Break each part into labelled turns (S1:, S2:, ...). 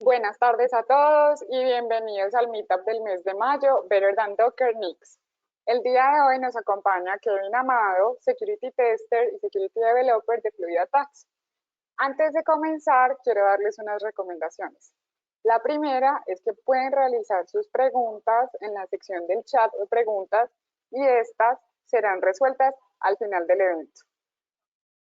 S1: Buenas tardes a todos y bienvenidos al Meetup del mes de mayo, Better Than Docker Nix. El día de hoy nos acompaña Kevin Amado, Security Tester y Security Developer de Fluid Attacks. Antes de comenzar, quiero darles unas recomendaciones. La primera es que pueden realizar sus preguntas en la sección del chat de preguntas y estas serán resueltas al final del evento.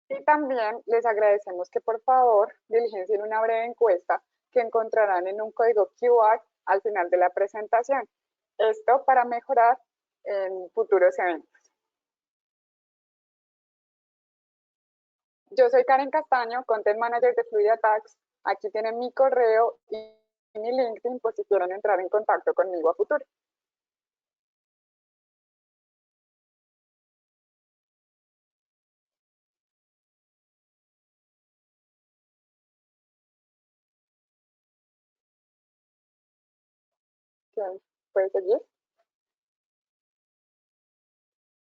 S1: Y también les agradecemos que por favor diligencien una breve encuesta que encontrarán en un código QR al final de la presentación. Esto para mejorar en futuros eventos. Yo soy Karen Castaño, Content Manager de Fluid Attacks. Aquí tienen mi correo y mi LinkedIn por si quieren entrar en contacto conmigo a futuro. ¿Puedes seguir?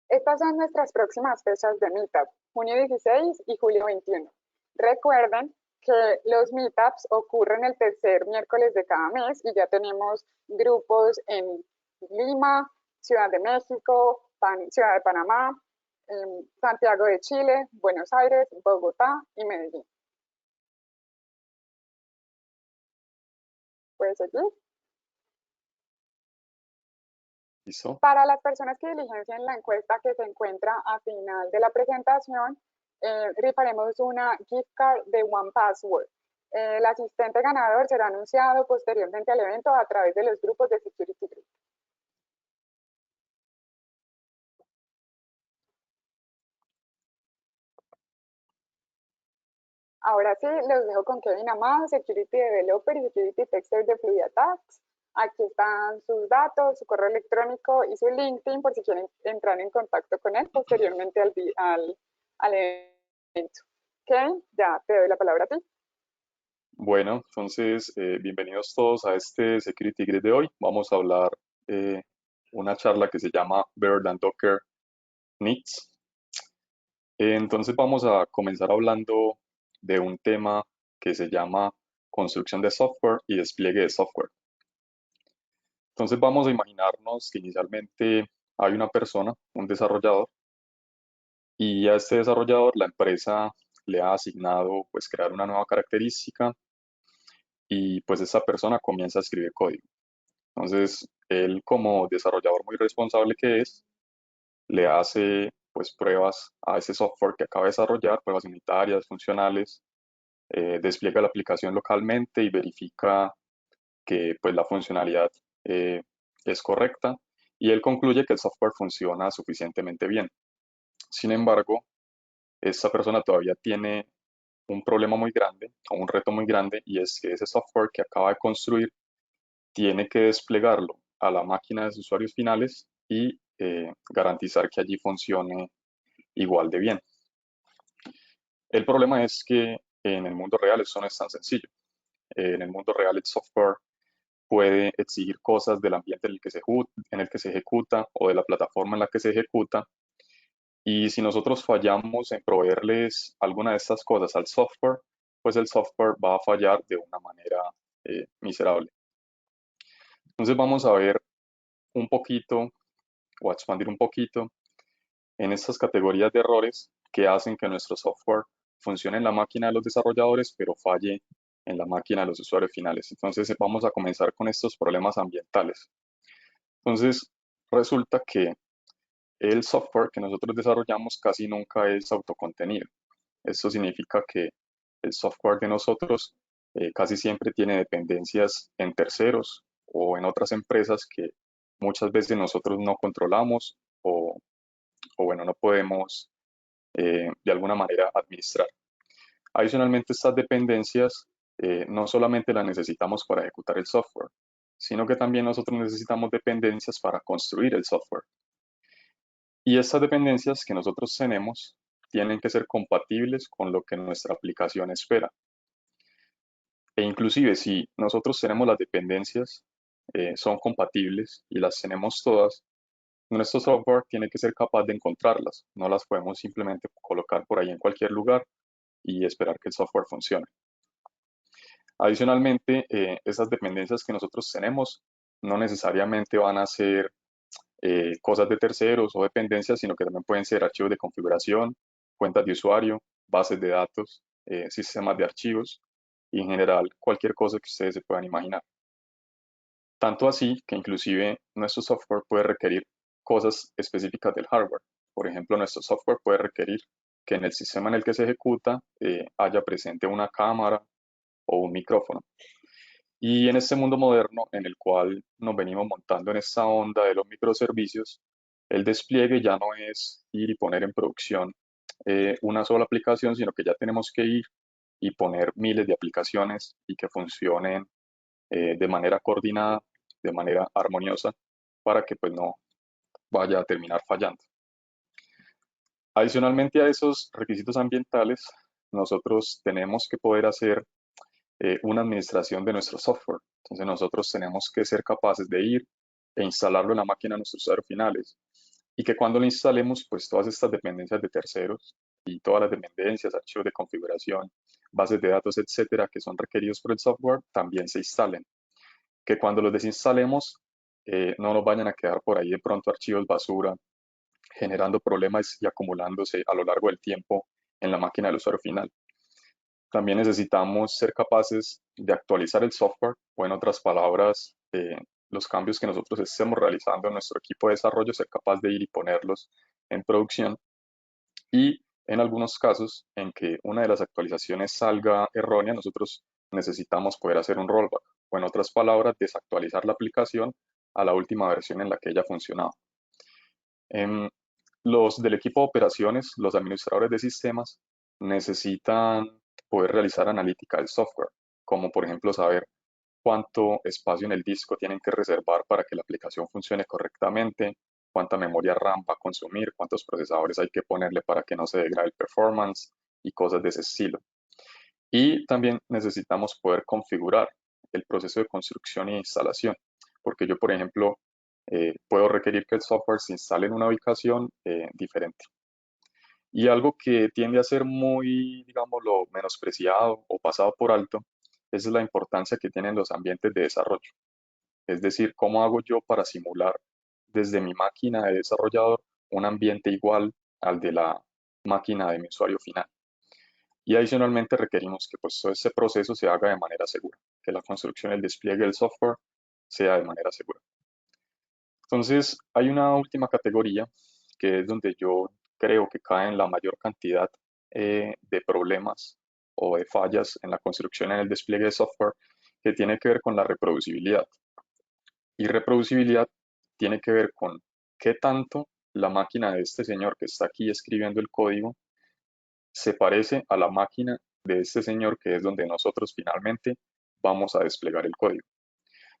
S1: Estas son nuestras próximas fechas de Meetup, junio 16 y julio 21. Recuerden que los Meetups ocurren el tercer miércoles de cada mes y ya tenemos grupos en Lima, Ciudad de México, Ciudad de Panamá, Santiago de Chile, Buenos Aires, Bogotá y Medellín. ¿Puedes seguir?
S2: ¿Listo?
S1: Para las personas que diligencian la encuesta que se encuentra a final de la presentación, rifaremos una gift card de One Password. El asistente ganador será anunciado posteriormente al evento a través de los grupos de Security Group. Ahora sí, los dejo con Kevin Amado, Security Developer y Security Tester de Fluid Attacks. Aquí están sus datos, su correo electrónico y su LinkedIn por si quieren entrar en contacto con él posteriormente al evento. Kevin, ya te doy la palabra a ti.
S2: Bueno, entonces, bienvenidos todos a este Security Grid de hoy. Vamos a hablar una charla que se llama Better Than Docker Needs. Entonces vamos a comenzar hablando de un tema que se llama construcción de software y despliegue de software. Entonces vamos a imaginarnos que inicialmente hay una persona, un desarrollador, y a este desarrollador la empresa le ha asignado pues crear una nueva característica y pues esta persona comienza a escribir código. Entonces, él como desarrollador muy responsable que es, le hace pues pruebas a ese software que acaba de desarrollar, pruebas unitarias, funcionales, despliega la aplicación localmente y verifica que pues la funcionalidad es correcta y él concluye que el software funciona suficientemente bien. Sin embargo, esta persona todavía tiene un problema muy grande o un reto muy grande y es que ese software que acaba de construir tiene que desplegarlo a la máquina de sus usuarios finales y garantizar que allí funcione igual de bien. El problema es que en el mundo real eso no es tan sencillo. En el mundo real el software puede exigir cosas del ambiente en el que se ejecuta o de la plataforma en la que se ejecuta. Y si nosotros fallamos en proveerles alguna de estas cosas al software, pues el software va a fallar de una manera miserable. Entonces vamos a ver un poquito o a expandir un poquito en estas categorías de errores que hacen que nuestro software funcione en la máquina de los desarrolladores, pero falle en la máquina de los usuarios finales. Entonces vamos a comenzar con estos problemas ambientales. Entonces resulta que el software que nosotros desarrollamos casi nunca es autocontenido. Esto significa que el software de nosotros casi siempre tiene dependencias en terceros o en otras empresas que muchas veces nosotros no controlamos o bueno, no podemos de alguna manera administrar. Adicionalmente, estas dependencias no solamente las necesitamos para ejecutar el software, sino que también nosotros necesitamos dependencias para construir el software. Y estas dependencias que nosotros tenemos tienen que ser compatibles con lo que nuestra aplicación espera. E inclusive si nosotros tenemos las dependencias, son compatibles y las tenemos todas, nuestro software tiene que ser capaz de encontrarlas. No las podemos simplemente colocar por ahí en cualquier lugar y esperar que el software funcione. Adicionalmente, esas dependencias que nosotros tenemos no necesariamente van a ser cosas de terceros o dependencias, sino que también pueden ser archivos de configuración, cuentas de usuario, bases de datos, sistemas de archivos y en general cualquier cosa que ustedes se puedan imaginar. Tanto así que inclusive nuestro software puede requerir cosas específicas del hardware. Por ejemplo, nuestro software puede requerir que en el sistema en el que se ejecuta haya presente una cámara o un micrófono. Y en este mundo moderno en el cual nos venimos montando en esta onda de los microservicios, el despliegue ya no es ir y poner en producción una sola aplicación, sino que ya tenemos que ir y poner miles de aplicaciones y que funcionen de manera coordinada, de manera armoniosa, para que pues no vaya a terminar fallando. Adicionalmente a esos requisitos ambientales, nosotros tenemos que poder hacer una administración de nuestro software. Entonces nosotros tenemos que ser capaces de ir e instalarlo en la máquina de nuestros usuarios finales y que cuando lo instalemos, pues todas estas dependencias de terceros y todas las dependencias, archivos de configuración, bases de datos, etcétera, que son requeridos por el software, también se instalen. Que cuando los desinstalemos, no nos vayan a quedar por ahí de pronto archivos basura, generando problemas y acumulándose a lo largo del tiempo en la máquina del usuario final. También necesitamos ser capaces de actualizar el software o en otras palabras, los cambios que nosotros estemos realizando en nuestro equipo de desarrollo, ser capaz de ir y ponerlos en producción. Y en algunos casos en que una de las actualizaciones salga errónea, nosotros necesitamos poder hacer un rollback o en otras palabras, desactualizar la aplicación a la última versión en la que ella funcionaba. Los del equipo de operaciones, los administradores de sistemas, necesitan poder realizar analítica del software, como por ejemplo saber cuánto espacio en el disco tienen que reservar para que la aplicación funcione correctamente, cuánta memoria RAM va a consumir, cuántos procesadores hay que ponerle para que no se degrade el performance y cosas de ese estilo. Y también necesitamos poder configurar el proceso de construcción e instalación, porque yo, por ejemplo, puedo requerir que el software se instale en una ubicación diferente. Y algo que tiende a ser muy, digámoslo, menospreciado o pasado por alto es la importancia que tienen los ambientes de desarrollo. Es decir, cómo hago yo para simular desde mi máquina de desarrollador un ambiente igual al de la máquina de mi usuario final. Y adicionalmente requerimos que pues, todo ese proceso se haga de manera segura, que la construcción y el despliegue del software sea de manera segura. Entonces, hay una última categoría que es donde yo creo que caen la mayor cantidad de problemas o de fallas en la construcción y en el despliegue de software, que tiene que ver con la reproducibilidad. Y reproducibilidad tiene que ver con qué tanto la máquina de este señor que está aquí escribiendo el código se parece a la máquina de este señor que es donde nosotros finalmente vamos a desplegar el código.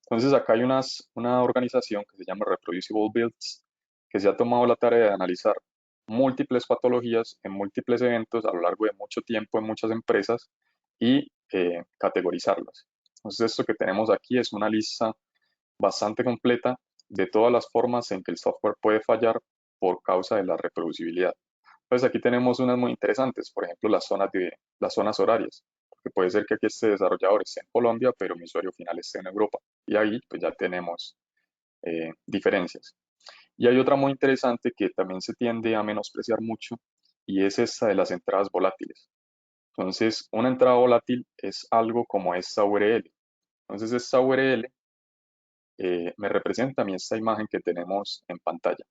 S2: Entonces acá hay una organización que se llama Reproducible Builds que se ha tomado la tarea de analizar múltiples patologías en múltiples eventos a lo largo de mucho tiempo en muchas empresas y categorizarlas. Entonces esto que tenemos aquí es una lista bastante completa de todas las formas en que el software puede fallar por causa de la reproducibilidad. Pues aquí tenemos unas muy interesantes, por ejemplo, las zonas horarias, porque puede ser que aquí este desarrollador esté en Colombia, pero mi usuario final esté en Europa. Y ahí pues ya tenemos diferencias. Y hay otra muy interesante que también se tiende a menospreciar mucho y es esta de las entradas volátiles. Entonces, una entrada volátil es algo como esta URL. Entonces, esta URL me representa a mí esta imagen que tenemos en pantalla.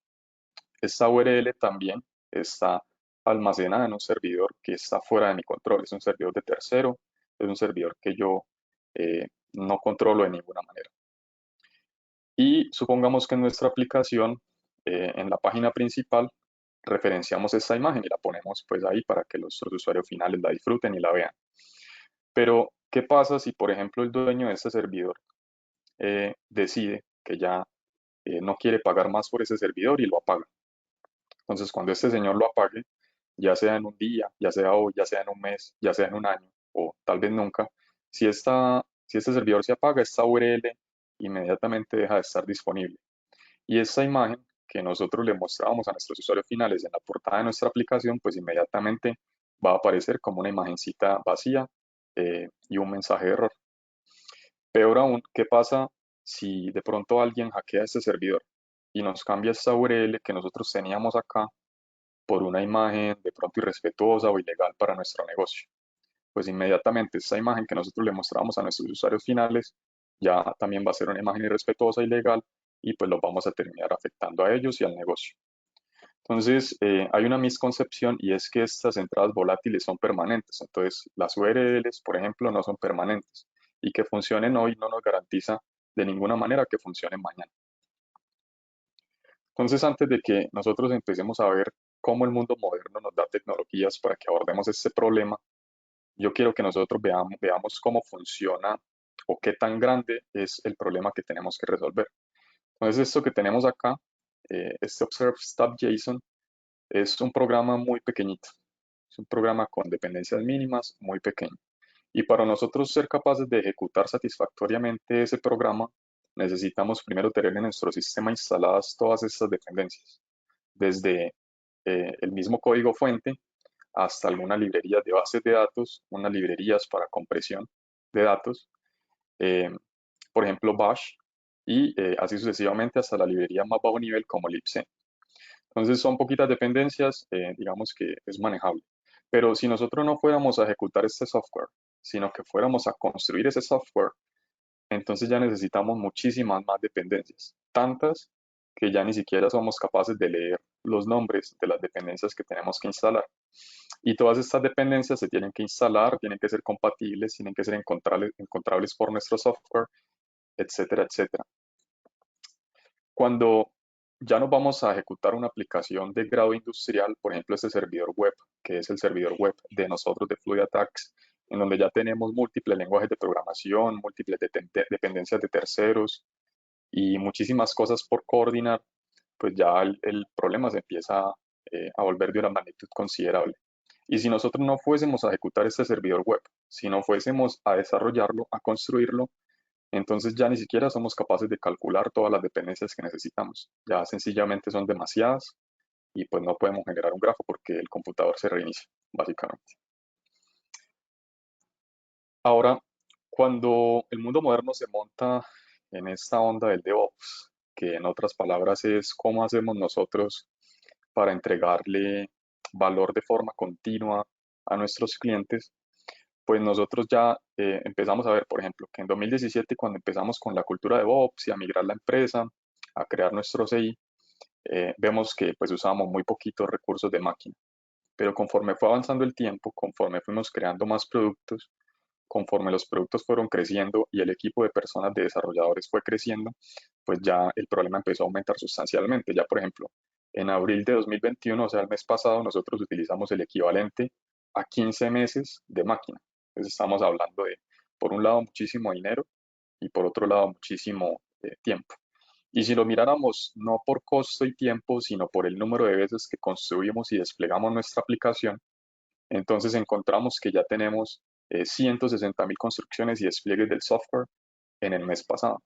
S2: Esta URL también está almacenada en un servidor que está fuera de mi control. Es un servidor de tercero, es un servidor que yo no controlo de ninguna manera. Y supongamos que en nuestra aplicación, en la página principal, referenciamos esta imagen y la ponemos pues ahí para que los usuarios finales la disfruten y la vean. Pero, ¿qué pasa si, por ejemplo, el dueño de este servidor decide que ya no quiere pagar más por ese servidor y lo apaga? Entonces, cuando este señor lo apague, ya sea en un día, ya sea hoy, ya sea en un mes, ya sea en un año o tal vez nunca, si este servidor se apaga, esta URL inmediatamente deja de estar disponible. Y esta imagen que nosotros le mostrábamos a nuestros usuarios finales en la portada de nuestra aplicación, pues inmediatamente va a aparecer como una imagencita vacía y un mensaje de error. Peor aún, ¿qué pasa si de pronto alguien hackea este servidor y nos cambia esta URL que nosotros teníamos acá por una imagen de pronto irrespetuosa o ilegal para nuestro negocio? Pues inmediatamente esta imagen que nosotros le mostramos a nuestros usuarios finales ya también va a ser una imagen irrespetuosa, ilegal, y pues los vamos a terminar afectando a ellos y al negocio. Entonces, hay una misconcepción y es que estas entradas volátiles son permanentes. Entonces, las URLs, por ejemplo, no son permanentes y que funcionen hoy no nos garantiza de ninguna manera que funcionen mañana. Entonces, antes de que nosotros empecemos a ver cómo el mundo moderno nos da tecnologías para que abordemos este problema, yo quiero que nosotros veamos cómo funciona o qué tan grande es el problema que tenemos que resolver. Entonces, esto que tenemos acá, este Observe Stop JSON, es un programa muy pequeñito. Es un programa con dependencias mínimas, muy pequeño. Y para nosotros ser capaces de ejecutar satisfactoriamente ese programa, necesitamos primero tener en nuestro sistema instaladas todas estas dependencias, desde el mismo código fuente hasta alguna librería de bases de datos, unas librerías para compresión de datos, eh, por ejemplo Bash, y así sucesivamente hasta la librería más bajo nivel como libc. Entonces son poquitas dependencias, digamos que es manejable. Pero si nosotros no fuéramos a ejecutar este software, sino que fuéramos a construir ese software, entonces ya necesitamos muchísimas más dependencias, tantas que ya ni siquiera somos capaces de leer los nombres de las dependencias que tenemos que instalar. Y todas estas dependencias se tienen que instalar, tienen que ser compatibles, tienen que ser encontrables por nuestro software, etcétera, etcétera. Cuando ya nos vamos a ejecutar una aplicación de grado industrial, por ejemplo, este servidor web, que es el servidor web de nosotros de FluidAttacks, en donde ya tenemos múltiples lenguajes de programación, múltiples dependencias de terceros y muchísimas cosas por coordinar, pues ya el problema se empieza a volver de una magnitud considerable. Y si nosotros no fuésemos a ejecutar este servidor web, si no fuésemos a desarrollarlo, a construirlo, entonces ya ni siquiera somos capaces de calcular todas las dependencias que necesitamos. Ya sencillamente son demasiadas y pues no podemos generar un grafo porque el computador se reinicia, básicamente. Ahora, cuando el mundo moderno se monta en esta onda del DevOps, que en otras palabras es cómo hacemos nosotros para entregarle valor de forma continua a nuestros clientes, pues nosotros ya empezamos a ver, por ejemplo, que en 2017, cuando empezamos con la cultura de DevOps y a migrar la empresa, a crear nuestro CI, vemos que pues usábamos muy poquitos recursos de máquina. Pero conforme fue avanzando el tiempo, conforme fuimos creando más productos, conforme los productos fueron creciendo y el equipo de personas de desarrolladores fue creciendo, pues ya el problema empezó a aumentar sustancialmente. Ya, por ejemplo, en abril de 2021, o sea, el mes pasado, nosotros utilizamos el equivalente a 15 meses de máquina. Entonces estamos hablando de, por un lado, muchísimo dinero y por otro lado, muchísimo tiempo. Y si lo miráramos no por costo y tiempo, sino por el número de veces que construimos y desplegamos nuestra aplicación, entonces encontramos que ya tenemos 160.000 construcciones y despliegues del software en el mes pasado.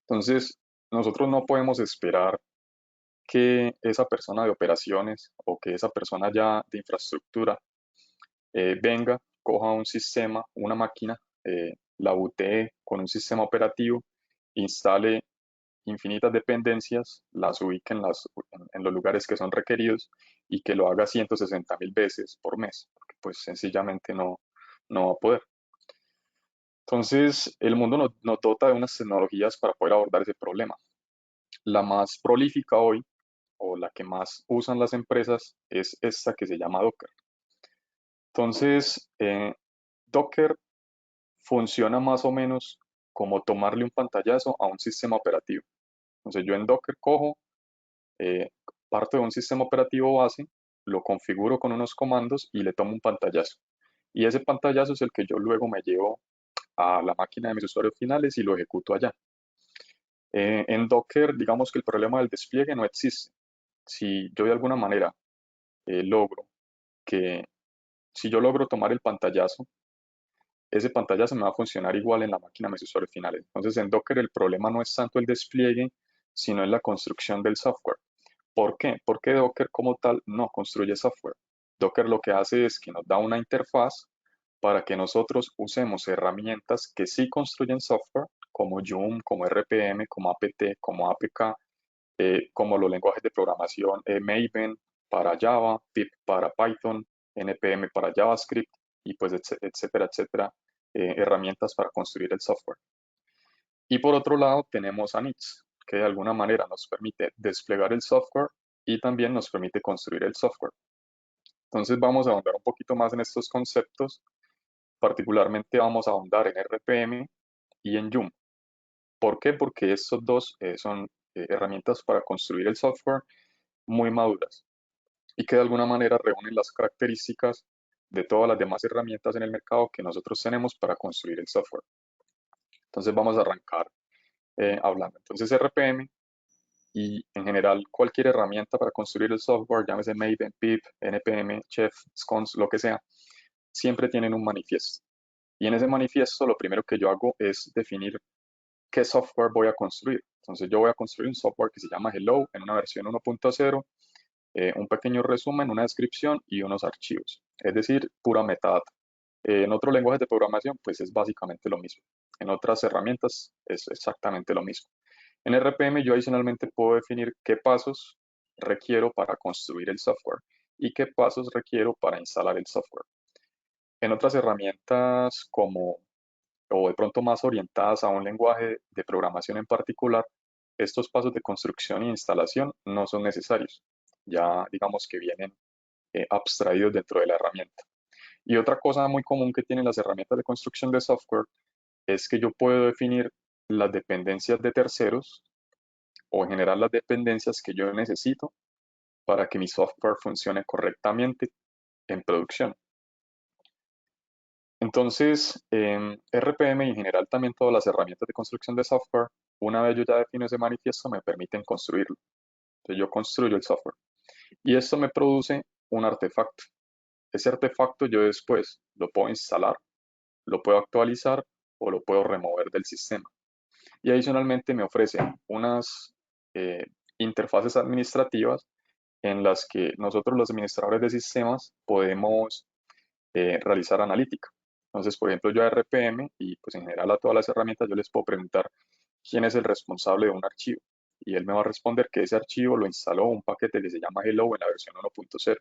S2: Entonces, nosotros no podemos esperar que esa persona de operaciones o que esa persona ya de infraestructura venga, coja un sistema, una máquina, la butee con un sistema operativo, instale infinitas dependencias, las ubique en los lugares que son requeridos y que lo haga 160.000 veces por mes, porque pues sencillamente no va a poder. Entonces, el mundo nos dota de unas tecnologías para poder abordar ese problema. La más prolífica hoy, o la que más usan las empresas, es esta que se llama Docker. Entonces, Docker funciona más o menos como tomarle un pantallazo a un sistema operativo. Entonces, yo en Docker cojo eh, parto de un sistema operativo base, lo configuro con unos comandos y le tomo un pantallazo. Y ese pantallazo es el que yo luego me llevo a la máquina de mis usuarios finales y lo ejecuto allá. En Docker, digamos que el problema del despliegue no existe. Si yo de alguna manera logro que, si yo logro tomar el pantallazo, ese pantallazo me va a funcionar igual en la máquina de mis usuarios finales. Entonces en Docker el problema no es tanto el despliegue, sino en la construcción del software. ¿Por qué? Porque Docker como tal no construye software. Docker lo que hace es que nos da una interfaz para que nosotros usemos herramientas que sí construyen software, como Joom, como RPM, como APT, como APK, como los lenguajes de programación Maven para Java, pip para Python, NPM para JavaScript y pues etcétera, etcétera, herramientas para construir el software. Y por otro lado tenemos a NITS, que de alguna manera nos permite desplegar el software y también nos permite construir el software. Entonces vamos a ahondar un poquito más en estos conceptos. Particularmente vamos a ahondar en RPM y en Joom. ¿Por qué? Porque estos dos son herramientas para construir el software muy maduras y que de alguna manera reúnen las características de todas las demás herramientas en el mercado que nosotros tenemos para construir el software. Entonces vamos a arrancar hablando. Entonces RPM y en general cualquier herramienta para construir el software, llámese Maven, pip, NPM, Chef, Sconce, lo que sea, siempre tienen un manifiesto. Y en ese manifiesto lo primero que yo hago es definir qué software voy a construir. Entonces yo voy a construir un software que se llama Hello en una versión 1.0, un pequeño resumen, una descripción y unos archivos, es decir, pura metadata. En otros lenguajes de programación, pues es básicamente lo mismo. En otras herramientas es exactamente lo mismo. En RPM yo adicionalmente puedo definir qué pasos requiero para construir el software y qué pasos requiero para instalar el software. En otras herramientas como o de pronto más orientadas a un lenguaje de programación en particular, estos pasos de construcción e instalación no son necesarios. Ya digamos que vienen abstraídos dentro de la herramienta. Y otra cosa muy común que tienen las herramientas de construcción de software es que yo puedo definir las dependencias de terceros o en general las dependencias que yo necesito para que mi software funcione correctamente en producción. Entonces, RPM y en general también todas las herramientas de construcción de software, una vez yo ya defino ese manifiesto, me permiten construirlo. Entonces yo construyo el software. Y esto me produce un artefacto. Ese artefacto yo después lo puedo instalar, lo puedo actualizar o lo puedo remover del sistema. Y adicionalmente me ofrece unas eh, interfaces administrativas en las que nosotros los administradores de sistemas podemos realizar analítica. Entonces, por ejemplo, yo a RPM y pues en general a todas las herramientas yo les puedo preguntar quién es el responsable de un archivo. Y él me va a responder que ese archivo lo instaló un paquete que se llama Hello en la versión 1.0.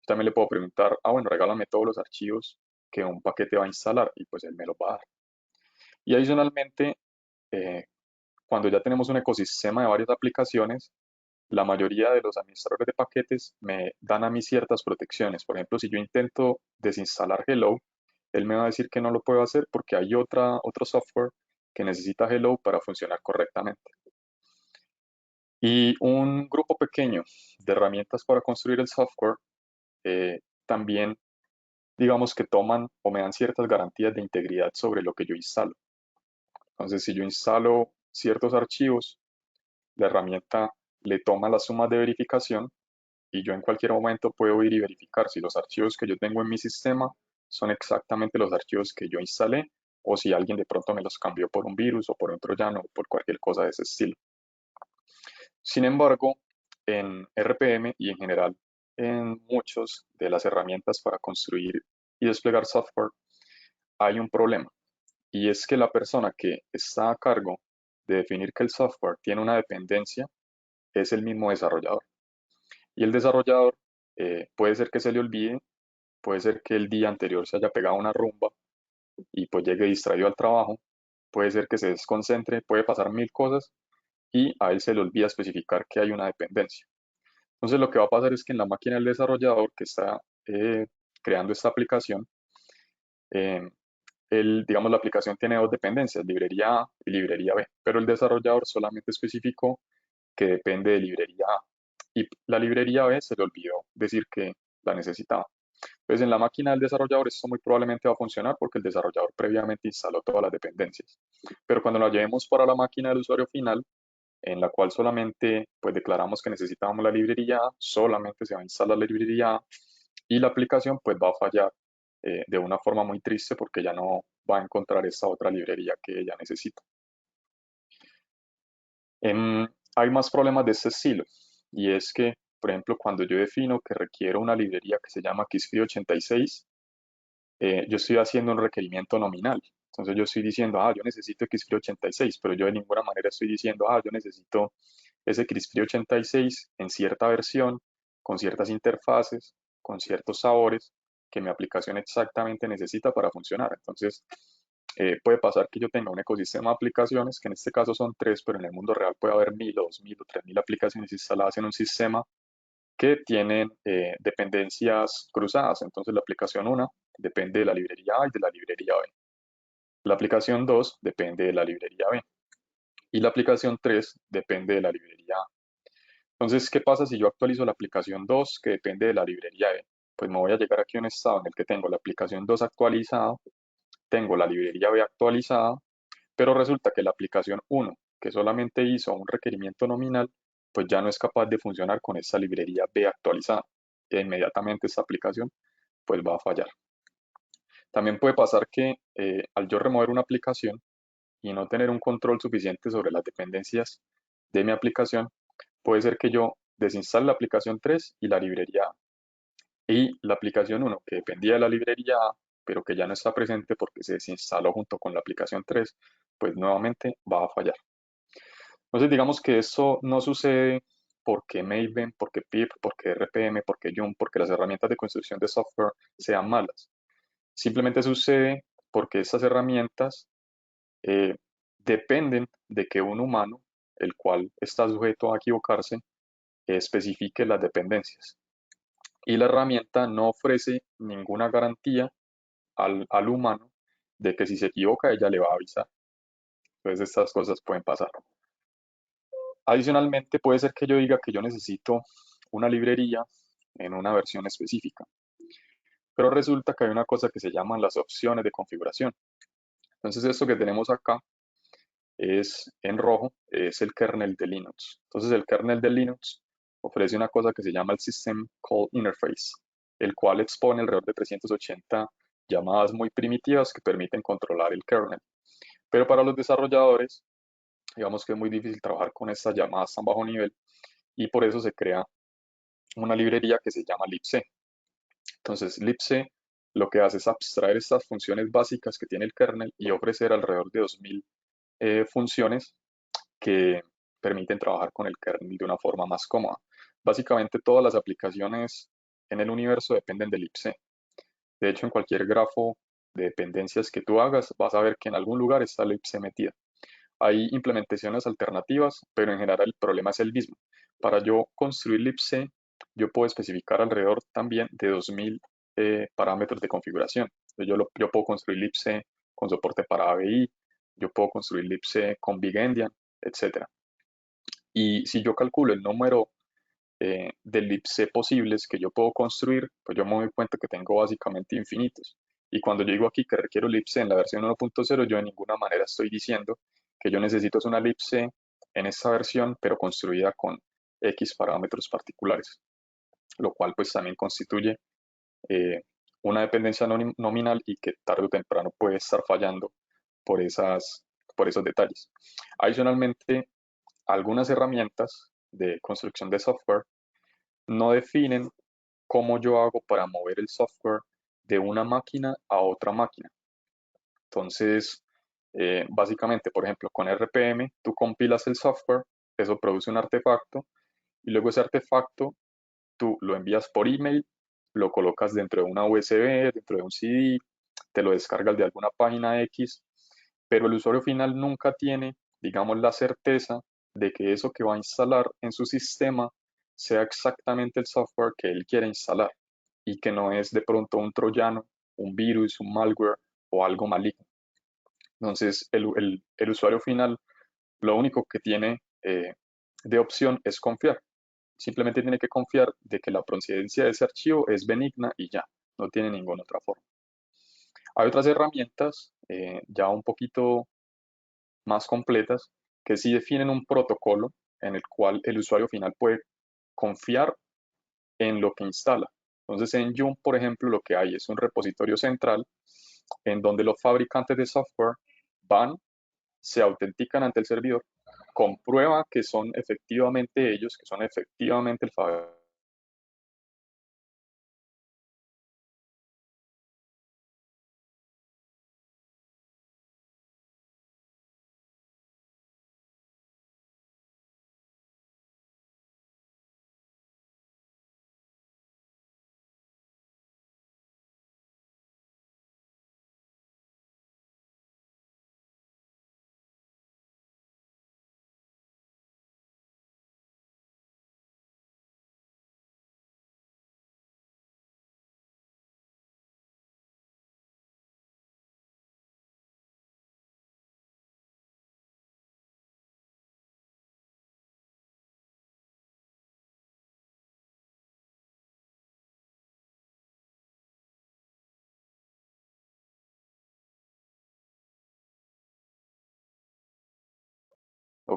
S2: También le puedo preguntar, bueno, regálame todos los archivos que un paquete va a instalar y pues él me los va a dar. Y adicionalmente, eh, cuando ya tenemos un ecosistema de varias aplicaciones, la mayoría de los administradores de paquetes me dan a mí ciertas protecciones. Por ejemplo, si yo intento desinstalar Hello, él me va a decir que no lo puedo hacer porque hay otro software que necesita Hello para funcionar correctamente. Y un grupo pequeño de herramientas para construir el software también, digamos que toman o me dan ciertas garantías de integridad sobre lo que yo instalo. Entonces, si yo instalo ciertos archivos, la herramienta le toma las sumas de verificación y yo en cualquier momento puedo ir y verificar si los archivos que yo tengo en mi sistema son exactamente los archivos que yo instalé o si alguien de pronto me los cambió por un virus o por un troyano o por cualquier cosa de ese estilo. Sin embargo, en RPM y en general en muchas de las herramientas para construir y desplegar software hay un problema y es que la persona que está a cargo de definir que el software tiene una dependencia es el mismo desarrollador. Y el desarrollador puede ser que se le olvide, puede ser que el día anterior se haya pegado una rumba y pues llegue distraído al trabajo, puede ser que se desconcentre, puede pasar mil cosas y a él se le olvida especificar que hay una dependencia. Entonces lo que va a pasar es que en la máquina del desarrollador que está creando esta aplicación, eh, digamos, la aplicación tiene dos dependencias, librería A y librería B, pero el desarrollador solamente especificó que depende de librería A y la librería B se le olvidó decir que la necesitaba. Entonces, en la máquina del desarrollador esto muy probablemente va a funcionar porque el desarrollador previamente instaló todas las dependencias. Pero cuando la llevemos para la máquina del usuario final, en la cual solamente pues declaramos que necesitábamos la librería A, solamente se va a instalar la librería A y la aplicación pues va a fallar de una forma muy triste porque ya no va a encontrar esa otra librería que ella necesita. Hay más problemas de este estilo y es que, por ejemplo, cuando yo defino que requiero una librería que se llama Xfree 86, yo estoy haciendo un requerimiento nominal. Entonces yo estoy diciendo, yo necesito XFree 86, pero yo de ninguna manera estoy diciendo, yo necesito ese XFree 86 en cierta versión, con ciertas interfaces, con ciertos sabores que mi aplicación exactamente necesita para funcionar. Entonces, puede pasar que yo tenga un ecosistema de aplicaciones, que en este caso son tres, pero en el mundo real puede haber 1000 o 2000 o 3000 aplicaciones instaladas en un sistema que tienen dependencias cruzadas. Entonces, la aplicación 1 depende de la librería A y de la librería B. La aplicación 2 depende de la librería B. Y la aplicación 3 depende de la librería A. Entonces, ¿qué pasa si yo actualizo la aplicación 2 que depende de la librería B? Pues me voy a llegar aquí a un estado en el que tengo la aplicación 2 actualizada, tengo la librería B actualizada, pero resulta que la aplicación 1, que solamente hizo un requerimiento nominal, pues ya no es capaz de funcionar con esa librería B actualizada. E inmediatamente esta aplicación pues va a fallar. También puede pasar que al yo remover una aplicación y no tener un control suficiente sobre las dependencias de mi aplicación, puede ser que yo desinstale la aplicación 3 y la librería A. Y la aplicación 1, que dependía de la librería A, pero que ya no está presente porque se desinstaló junto con la aplicación 3, pues nuevamente va a fallar. Entonces digamos que eso no sucede porque Maven, porque PIP, porque RPM, porque Joom, porque las herramientas de construcción de software sean malas. Simplemente sucede porque estas herramientas eh, dependen de que un humano, el cual está sujeto a equivocarse, especifique las dependencias. Y la herramienta no ofrece ninguna garantía al humano de que si se equivoca ella le va a avisar. Entonces estas cosas pueden pasar. Adicionalmente puede ser que yo diga que yo necesito una librería en una versión específica, pero resulta que hay una cosa que se llaman las opciones de configuración. Entonces esto que tenemos acá es en rojo, es el kernel de Linux. Entonces el kernel de Linux ofrece una cosa que se llama el System Call Interface, el cual expone alrededor de 380 llamadas muy primitivas que permiten controlar el kernel. Pero para los desarrolladores, digamos que es muy difícil trabajar con estas llamadas tan bajo nivel y por eso se crea una librería que se llama libc. Entonces libc lo que hace es abstraer estas funciones básicas que tiene el kernel y ofrecer alrededor de 2000 funciones que permiten trabajar con el kernel de una forma más cómoda. Básicamente todas las aplicaciones en el universo dependen del libc. De hecho, en cualquier grafo de dependencias que tú hagas, vas a ver que en algún lugar está libc metida. Hay implementaciones alternativas, pero en general el problema es el mismo. Para yo construir libc, yo puedo especificar alrededor también de 2000 parámetros de configuración. Entonces yo puedo construir libc con soporte para ABI, yo puedo construir libc con Big Endian, etc. Y si yo calculo el número de libc posibles que yo puedo construir, pues yo me doy cuenta que tengo básicamente infinitos. Y cuando yo digo aquí que requiero libc en la versión 1.0, yo de ninguna manera estoy diciendo que yo necesito una libc en esta versión, pero construida con X parámetros particulares, lo cual pues también constituye eh, una dependencia nominal y que tarde o temprano puede estar fallando por, por esos detalles. Adicionalmente, algunas herramientas de construcción de software no definen cómo yo hago para mover el software de una máquina a otra máquina. Entonces, básicamente, por ejemplo, con RPM, tú compilas el software, eso produce un artefacto, y luego ese artefacto tú lo envías por email, lo colocas dentro de una USB, dentro de un CD, te lo descargas de alguna página X, pero el usuario final nunca tiene, digamos, la certeza de que eso que va a instalar en su sistema sea exactamente el software que él quiere instalar y que no es de pronto un troyano, un virus, un malware o algo maligno. Entonces, el usuario final lo único que tiene de opción es confiar. Simplemente tiene que confiar de que la procedencia de ese archivo es benigna y ya, no tiene ninguna otra forma. Hay otras herramientas ya un poquito más completas que sí definen un protocolo en el cual el usuario final puede confiar en lo que instala. Entonces en Joom, por ejemplo, lo que hay es un repositorio central en donde los fabricantes de software van, se autentican ante el servidor, comprueba que son efectivamente ellos, que son efectivamente el fabricante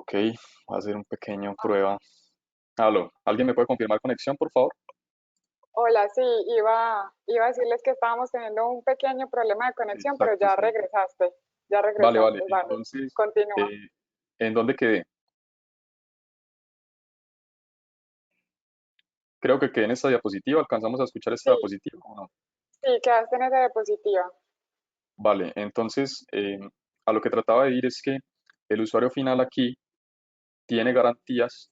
S2: Ok, voy a hacer un pequeño prueba. Aló, ¿alguien me puede confirmar conexión, por favor?
S1: Hola, sí, iba a decirles que estábamos teniendo un pequeño problema de conexión, pero
S2: Exacto, sí.
S1: ya
S2: Vale, vale.
S1: regresaste, vale,
S2: Entonces,
S1: continúa.
S2: ¿en dónde quedé? Creo que quedé en esta diapositiva. ¿Alcanzamos a escuchar esta
S1: Sí,
S2: diapositiva o no?
S1: sí, quedaste en esa diapositiva.
S2: Vale, entonces, a lo que trataba de ir es que el usuario final aquí tiene garantías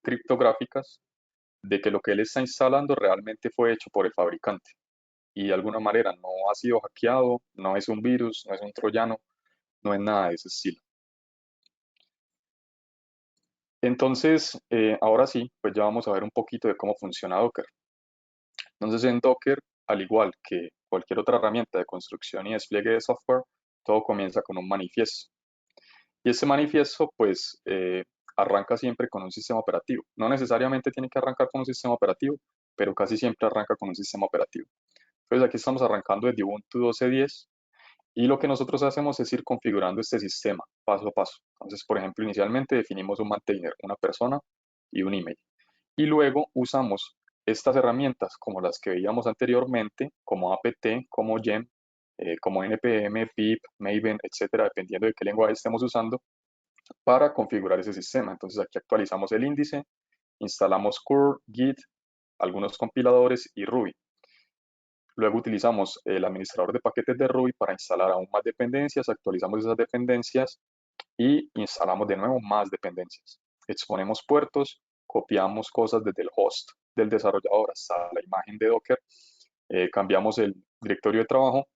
S2: criptográficas de que lo que él está instalando realmente fue hecho por el fabricante y de alguna manera no ha sido hackeado, no es un virus, no es un troyano, no es nada de ese estilo. Entonces, ahora sí, pues ya vamos a ver un poquito de cómo funciona Docker. Entonces, en Docker, al igual que cualquier otra herramienta de construcción y despliegue de software, todo comienza con un manifiesto. Y ese manifiesto, pues, arranca siempre con un sistema operativo. No necesariamente tiene que arrancar con un sistema operativo, pero casi siempre arranca con un sistema operativo. Entonces, aquí estamos arrancando desde Ubuntu 12.10 y lo que nosotros hacemos es ir configurando este sistema paso a paso. Entonces, por ejemplo, inicialmente definimos un maintainer, una persona y un email. Y luego usamos estas herramientas como las que veíamos anteriormente, como apt, como gem, como npm, pip, maven, etcétera, dependiendo de qué lenguaje estemos usando, para configurar ese sistema. Entonces aquí actualizamos el índice, instalamos curl, git, algunos compiladores y Ruby. Luego utilizamos el administrador de paquetes de Ruby para instalar aún más dependencias, actualizamos esas dependencias y instalamos de nuevo más dependencias. Exponemos puertos, copiamos cosas desde el host del desarrollador hasta la imagen de Docker, cambiamos el directorio de trabajo,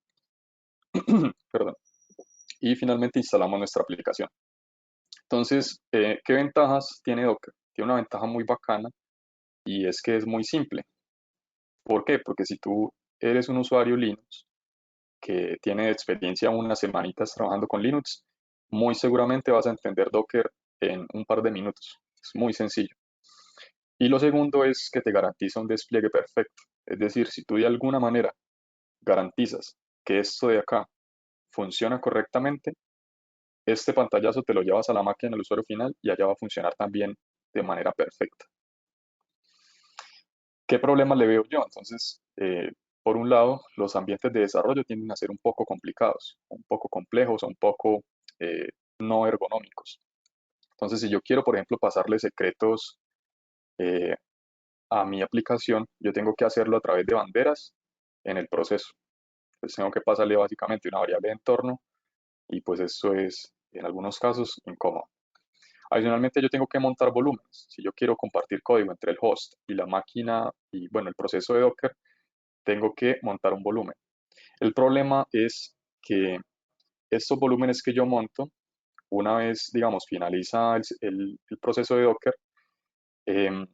S2: perdón, y finalmente instalamos nuestra aplicación. Entonces, ¿qué ventajas tiene Docker? Tiene una ventaja muy bacana y es que es muy simple. ¿Por qué? Porque si tú eres un usuario Linux que tiene experiencia unas semanitas trabajando con Linux, muy seguramente vas a entender Docker en un par de minutos. Es muy sencillo. Y lo segundo es que te garantiza un despliegue perfecto. Es decir, si tú de alguna manera garantizas que esto de acá funciona correctamente, este pantallazo te lo llevas a la máquina del usuario final y allá va a funcionar también de manera perfecta. ¿Qué problemas le veo yo? Entonces, por un lado, los ambientes de desarrollo tienden a ser un poco complicados, un poco complejos, un poco eh, no ergonómicos. Entonces, si yo quiero, por ejemplo, pasarle secretos eh, a mi aplicación, yo tengo que hacerlo a través de banderas en el proceso. Entonces, tengo que pasarle básicamente una variable de entorno y pues eso es, en algunos casos, incómodo. Adicionalmente, yo tengo que montar volúmenes. Si yo quiero compartir código entre el host y la máquina y, bueno, el proceso de Docker, tengo que montar un volumen. El problema es que estos volúmenes que yo monto, una vez, digamos, finaliza el proceso de Docker, em,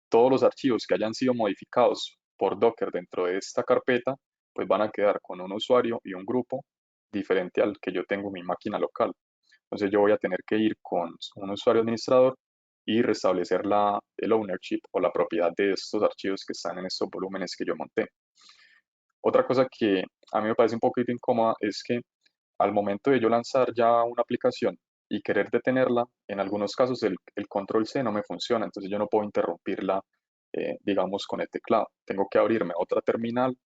S2: todos los archivos que hayan sido modificados por Docker dentro de esta carpeta, pues van a quedar con un usuario y un grupo diferente al que yo tengo en mi máquina local. Entonces yo voy a tener que ir con un usuario administrador y restablecer el ownership o la propiedad de estos archivos que están en estos volúmenes que yo monté. Otra cosa que a mí me parece un poquito incómoda es que al momento de yo lanzar ya una aplicación y querer detenerla, en algunos casos el control C no me funciona, entonces yo no puedo interrumpirla, digamos, con el teclado. Tengo que abrirme otra terminal,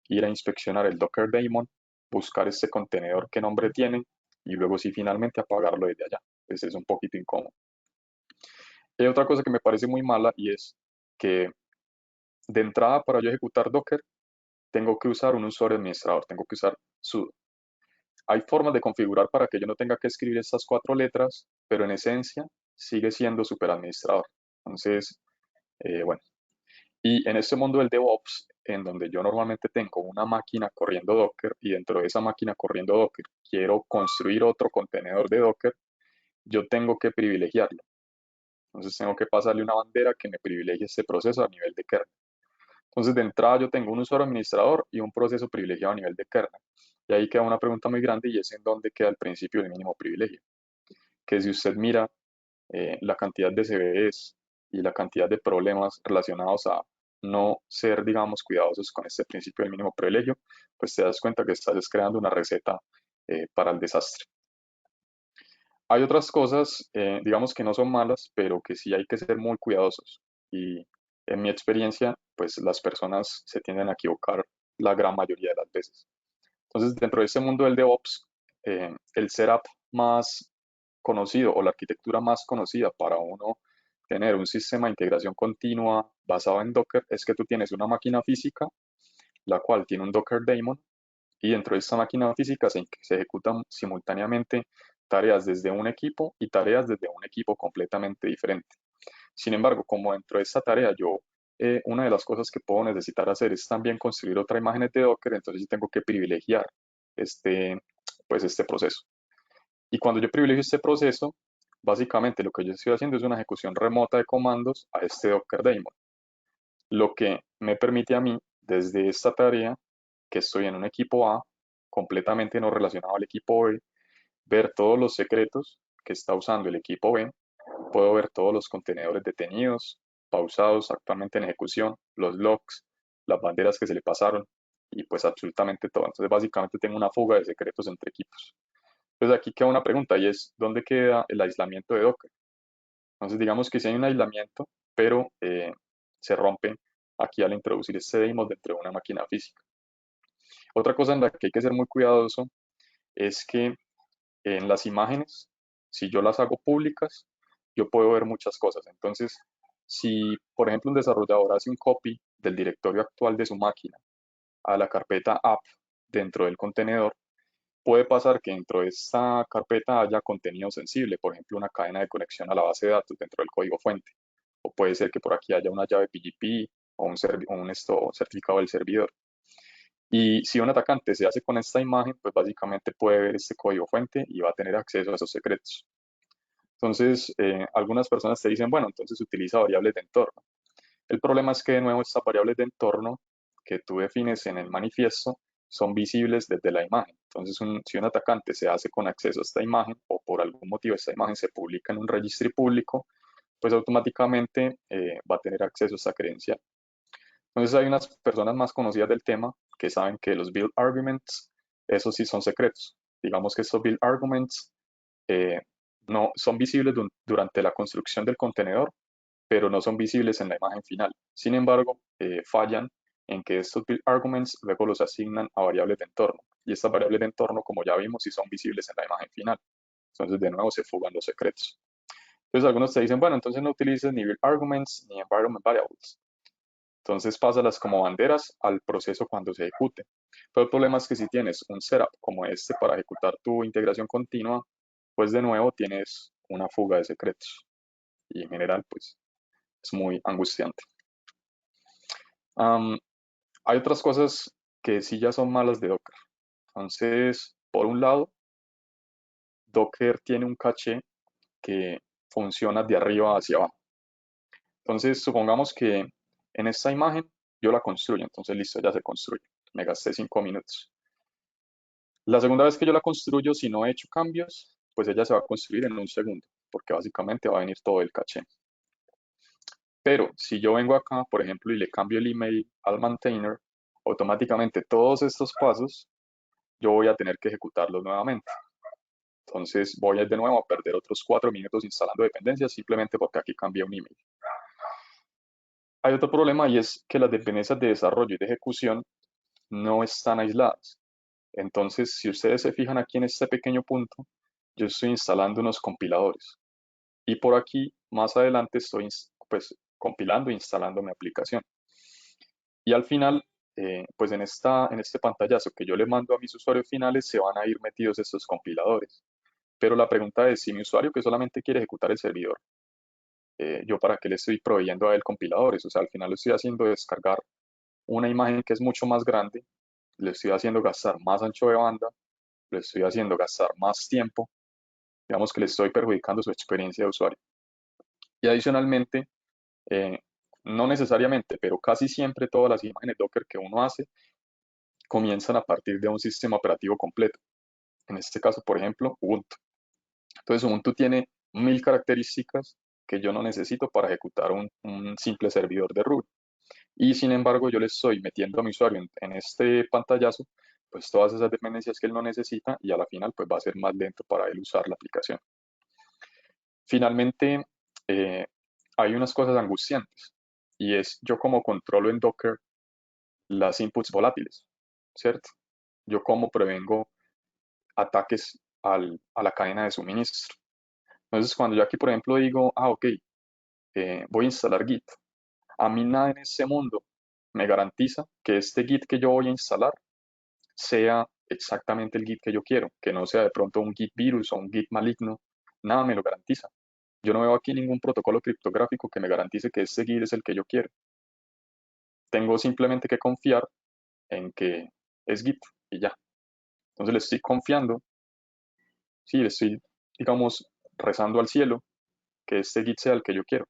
S2: ir a inspeccionar el Docker daemon, buscar este contenedor, qué nombre tiene, y luego sí finalmente apagarlo desde allá. Pues es un poquito incómodo. Hay otra cosa que me parece muy mala y es que de entrada para yo ejecutar Docker, tengo que usar un usuario administrador, tengo que usar sudo. Hay formas de configurar para que yo no tenga que escribir estas cuatro letras, pero en esencia sigue siendo superadministrador. Entonces, bueno, y en este mundo del DevOps, en donde yo normalmente tengo una máquina corriendo Docker y dentro de esa máquina corriendo Docker quiero construir otro contenedor de Docker, yo tengo que privilegiarlo. Entonces tengo que pasarle una bandera que me privilegie este proceso a nivel de kernel. Entonces, de entrada yo tengo un usuario administrador y un proceso privilegiado a nivel de kernel. Y ahí queda una pregunta muy grande y es en dónde queda el principio del mínimo privilegio. Que si usted mira la cantidad de CVEs y la cantidad de problemas relacionados a no ser, digamos, cuidadosos con este principio del mínimo privilegio, pues te das cuenta que estás creando una receta para el desastre. Hay otras cosas, digamos que no son malas, pero que sí hay que ser muy cuidadosos. Y en mi experiencia, pues las personas se tienden a equivocar la gran mayoría de las veces. Entonces, dentro de este mundo del DevOps, el setup más conocido o la arquitectura más conocida para uno tener un sistema de integración continua basado en Docker es que tú tienes una máquina física, la cual tiene un Docker daemon, y dentro de esta máquina física se ejecutan simultáneamente tareas desde un equipo y tareas desde un equipo completamente diferente. Sin embargo, como dentro de esta tarea una de las cosas que puedo necesitar hacer es también construir otra imagen de Docker, entonces sí tengo que privilegiar este, este proceso. Y cuando yo privilegio este proceso, básicamente lo que yo estoy haciendo es una ejecución remota de comandos a este Docker daemon, lo que me permite a mí, desde esta tarea, que estoy en un equipo A, completamente no relacionado al equipo B, ver todos los secretos que está usando el equipo B. Puedo ver todos los contenedores detenidos, pausados, actualmente en ejecución, los logs, las banderas que se le pasaron y pues absolutamente todo. Entonces básicamente tengo una fuga de secretos entre equipos. Entonces aquí queda una pregunta y es, ¿dónde queda el aislamiento de Docker? Entonces digamos que sí hay un aislamiento, pero se rompe aquí al introducir este daemon dentro de una máquina física. Otra cosa en la que hay que ser muy cuidadoso es que en las imágenes, si yo las hago públicas, yo puedo ver muchas cosas. Entonces, si por ejemplo un desarrollador hace un copy del directorio actual de su máquina a la carpeta app dentro del contenedor, puede pasar que dentro de esta carpeta haya contenido sensible, por ejemplo, una cadena de conexión a la base de datos dentro del código fuente. O puede ser que por aquí haya una llave PGP o un certificado del servidor. Y si un atacante se hace con esta imagen, pues básicamente puede ver este código fuente y va a tener acceso a esos secretos. Entonces, algunas personas te dicen, bueno, entonces utiliza variables de entorno. El problema es que, de nuevo, estas variables de entorno que tú defines en el manifiesto son visibles desde la imagen. Entonces, si un atacante se hace con acceso a esta imagen o por algún motivo esta imagen se publica en un registry público, pues automáticamente va a tener acceso a esta credencial. Entonces, hay unas personas más conocidas del tema que saben que los build arguments, esos sí son secretos. Digamos que estos build arguments eh, no son visibles durante la construcción del contenedor, pero no son visibles en la imagen final. Sin embargo, fallan en que estos build arguments luego los asignan a variables de entorno. Y estas variables de entorno, como ya vimos, sí son visibles en la imagen final. Entonces, de nuevo, se fugan los secretos. Entonces, algunos te dicen, bueno, entonces no utilices ni build arguments ni environment variables. Entonces, pásalas como banderas al proceso cuando se ejecute. Pero el problema es que si tienes un setup como este para ejecutar tu integración continua, pues de nuevo tienes una fuga de secretos. Y en general, pues es muy angustiante. Um, Hay otras cosas que sí ya son malas de Docker. Entonces, por un lado, Docker tiene un caché que funciona de arriba hacia abajo. Entonces, supongamos que en esta imagen yo la construyo. Entonces, listo, ya se construye. Me gasté 5 minutos. La segunda vez que yo la construyo, si no he hecho cambios, pues ella se va a construir en un segundo, porque básicamente va a venir todo el caché. Pero si yo vengo acá, por ejemplo, y le cambio el email al maintainer, automáticamente todos estos pasos yo voy a tener que ejecutarlos nuevamente. Entonces voy a de nuevo a perder otros 4 minutos instalando dependencias simplemente porque aquí cambié un email. Hay otro problema y es que las dependencias de desarrollo y de ejecución no están aisladas. Entonces, si ustedes se fijan aquí en este pequeño punto, yo estoy instalando unos compiladores. Y por aquí, más adelante, estoy pues, compilando e instalando mi aplicación. Y al final, pues en este pantallazo que yo le mando a mis usuarios finales, se van a ir metidos estos compiladores. Pero la pregunta es, si mi usuario que solamente quiere ejecutar el servidor, ¿yo para qué le estoy proveyendo a él compiladores? O sea, al final lo estoy haciendo descargar una imagen que es mucho más grande, le estoy haciendo gastar más ancho de banda, le estoy haciendo gastar más tiempo, digamos que le estoy perjudicando su experiencia de usuario. Y adicionalmente, eh, no necesariamente, pero casi siempre todas las imágenes Docker que uno hace comienzan a partir de un sistema operativo completo. En este caso, por ejemplo, Ubuntu. Entonces, Ubuntu tiene 1000 características que yo no necesito para ejecutar un simple servidor de root. Y sin embargo, yo le estoy metiendo a mi usuario en este pantallazo, pues todas esas dependencias que él no necesita y a la final, pues va a ser más lento para él usar la aplicación. Finalmente, eh, hay unas cosas angustiantes y es yo como controlo en Docker las inputs volátiles, ¿cierto? Yo como prevengo ataques a la cadena de suministro. Entonces, cuando yo aquí, por ejemplo, digo, ok, voy a instalar Git, a mí nada en este mundo me garantiza que este Git que yo voy a instalar sea exactamente el Git que yo quiero, que no sea de pronto un Git virus o un Git maligno, nada me lo garantiza. Yo no veo aquí ningún protocolo criptográfico que me garantice que este Git es el que yo quiero. Tengo simplemente que confiar en que es Git y ya. Entonces le estoy confiando, sí, le estoy, digamos, rezando al cielo que este Git sea el que yo quiero.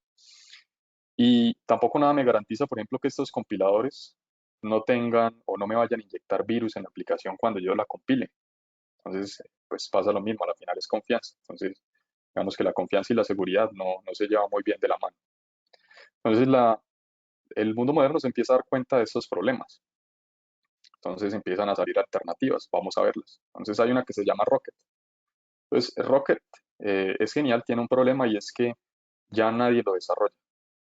S2: Y tampoco nada me garantiza, por ejemplo, que estos compiladores no tengan o no me vayan a inyectar virus en la aplicación cuando yo la compile. Entonces, pues pasa lo mismo, al final es confianza. Entonces, digamos que la confianza y la seguridad no se llevan muy bien de la mano. Entonces, el mundo moderno se empieza a dar cuenta de estos problemas. Entonces empiezan a salir alternativas, vamos a verlas. Entonces hay una que se llama Rocket. Pues Rocket es genial, tiene un problema y es que ya nadie lo desarrolla.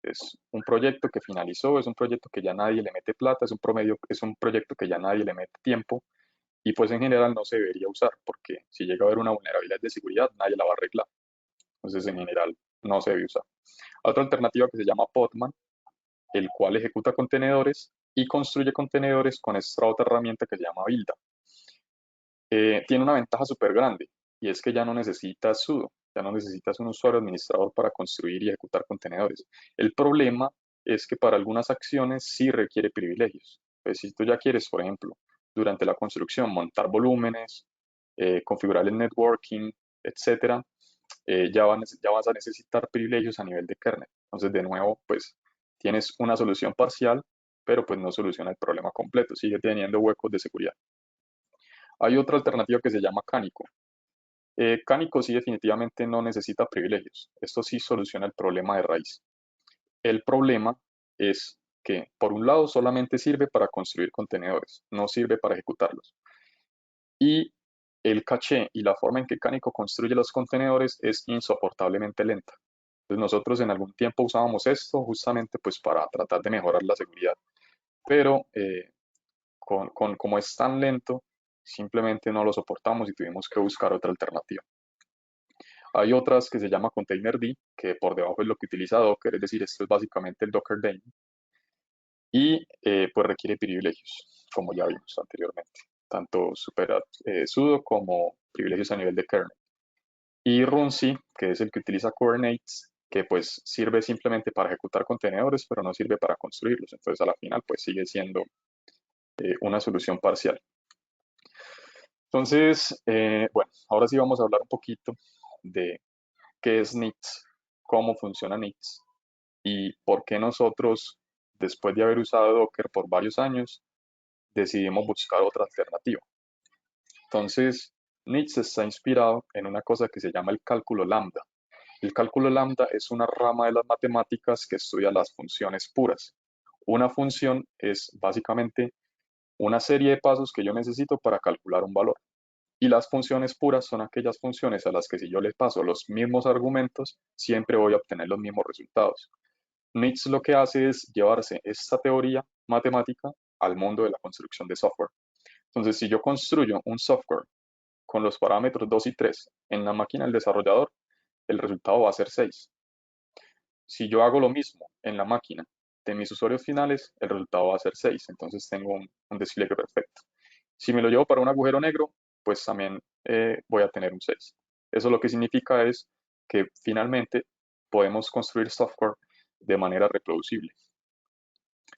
S2: Es un proyecto que finalizó, es un proyecto que ya nadie le mete plata, es un proyecto que ya nadie le mete tiempo y pues en general no se debería usar porque si llega a haber una vulnerabilidad de seguridad nadie la va a arreglar. Entonces en general no se debe usar. Otra alternativa que se llama Podman, el cual ejecuta contenedores y construye contenedores con esta otra herramienta que se llama Builda. Tiene una ventaja súper grande y es que ya no necesitas sudo, ya no necesitas un usuario administrador para construir y ejecutar contenedores. El problema es que para algunas acciones sí requiere privilegios. Pues si tú ya quieres, por ejemplo, durante la construcción montar volúmenes, configurar el networking, etcétera, ya vas a necesitar privilegios a nivel de kernel. Entonces, de nuevo, pues tienes una solución parcial, pero pues no soluciona el problema completo, sigue teniendo huecos de seguridad. Hay otra alternativa que se llama Cánico. Cánico sí definitivamente no necesita privilegios. Esto sí soluciona el problema de raíz. El problema es que, por un lado, solamente sirve para construir contenedores, no sirve para ejecutarlos. Y el caché y la forma en que Cánico construye los contenedores es insoportablemente lenta. Entonces nosotros en algún tiempo usábamos esto justamente pues para tratar de mejorar la seguridad, pero como es tan lento, simplemente no lo soportamos y tuvimos que buscar otra alternativa. Hay otras que se llama Containerd, que por debajo es lo que utiliza Docker, es decir, esto es básicamente el Docker Daemon, y pues requiere privilegios, como ya vimos anteriormente, tanto sudo como privilegios a nivel de kernel. Y Runc, que es el que utiliza Kubernetes, que pues sirve simplemente para ejecutar contenedores, pero no sirve para construirlos. Entonces a la final pues sigue siendo una solución parcial. Entonces, bueno, ahora sí vamos a hablar un poquito de qué es NITS, cómo funciona NITS y por qué nosotros, después de haber usado Docker por varios años, decidimos buscar otra alternativa. Entonces, NITS está inspirado en una cosa que se llama el cálculo lambda. El cálculo lambda es una rama de las matemáticas que estudia las funciones puras. Una función es básicamente una serie de pasos que yo necesito para calcular un valor. Y las funciones puras son aquellas funciones a las que si yo les paso los mismos argumentos, siempre voy a obtener los mismos resultados. NITS lo que hace es llevarse esta teoría matemática al mundo de la construcción de software. Entonces, si yo construyo un software con los parámetros 2 y 3 en la máquina del desarrollador, el resultado va a ser 6. Si yo hago lo mismo en la máquina de mis usuarios finales, el resultado va a ser 6. Entonces tengo un despliegue perfecto. Si me lo llevo para un agujero negro, pues también voy a tener un 6. Eso lo que significa es que finalmente podemos construir software de manera reproducible.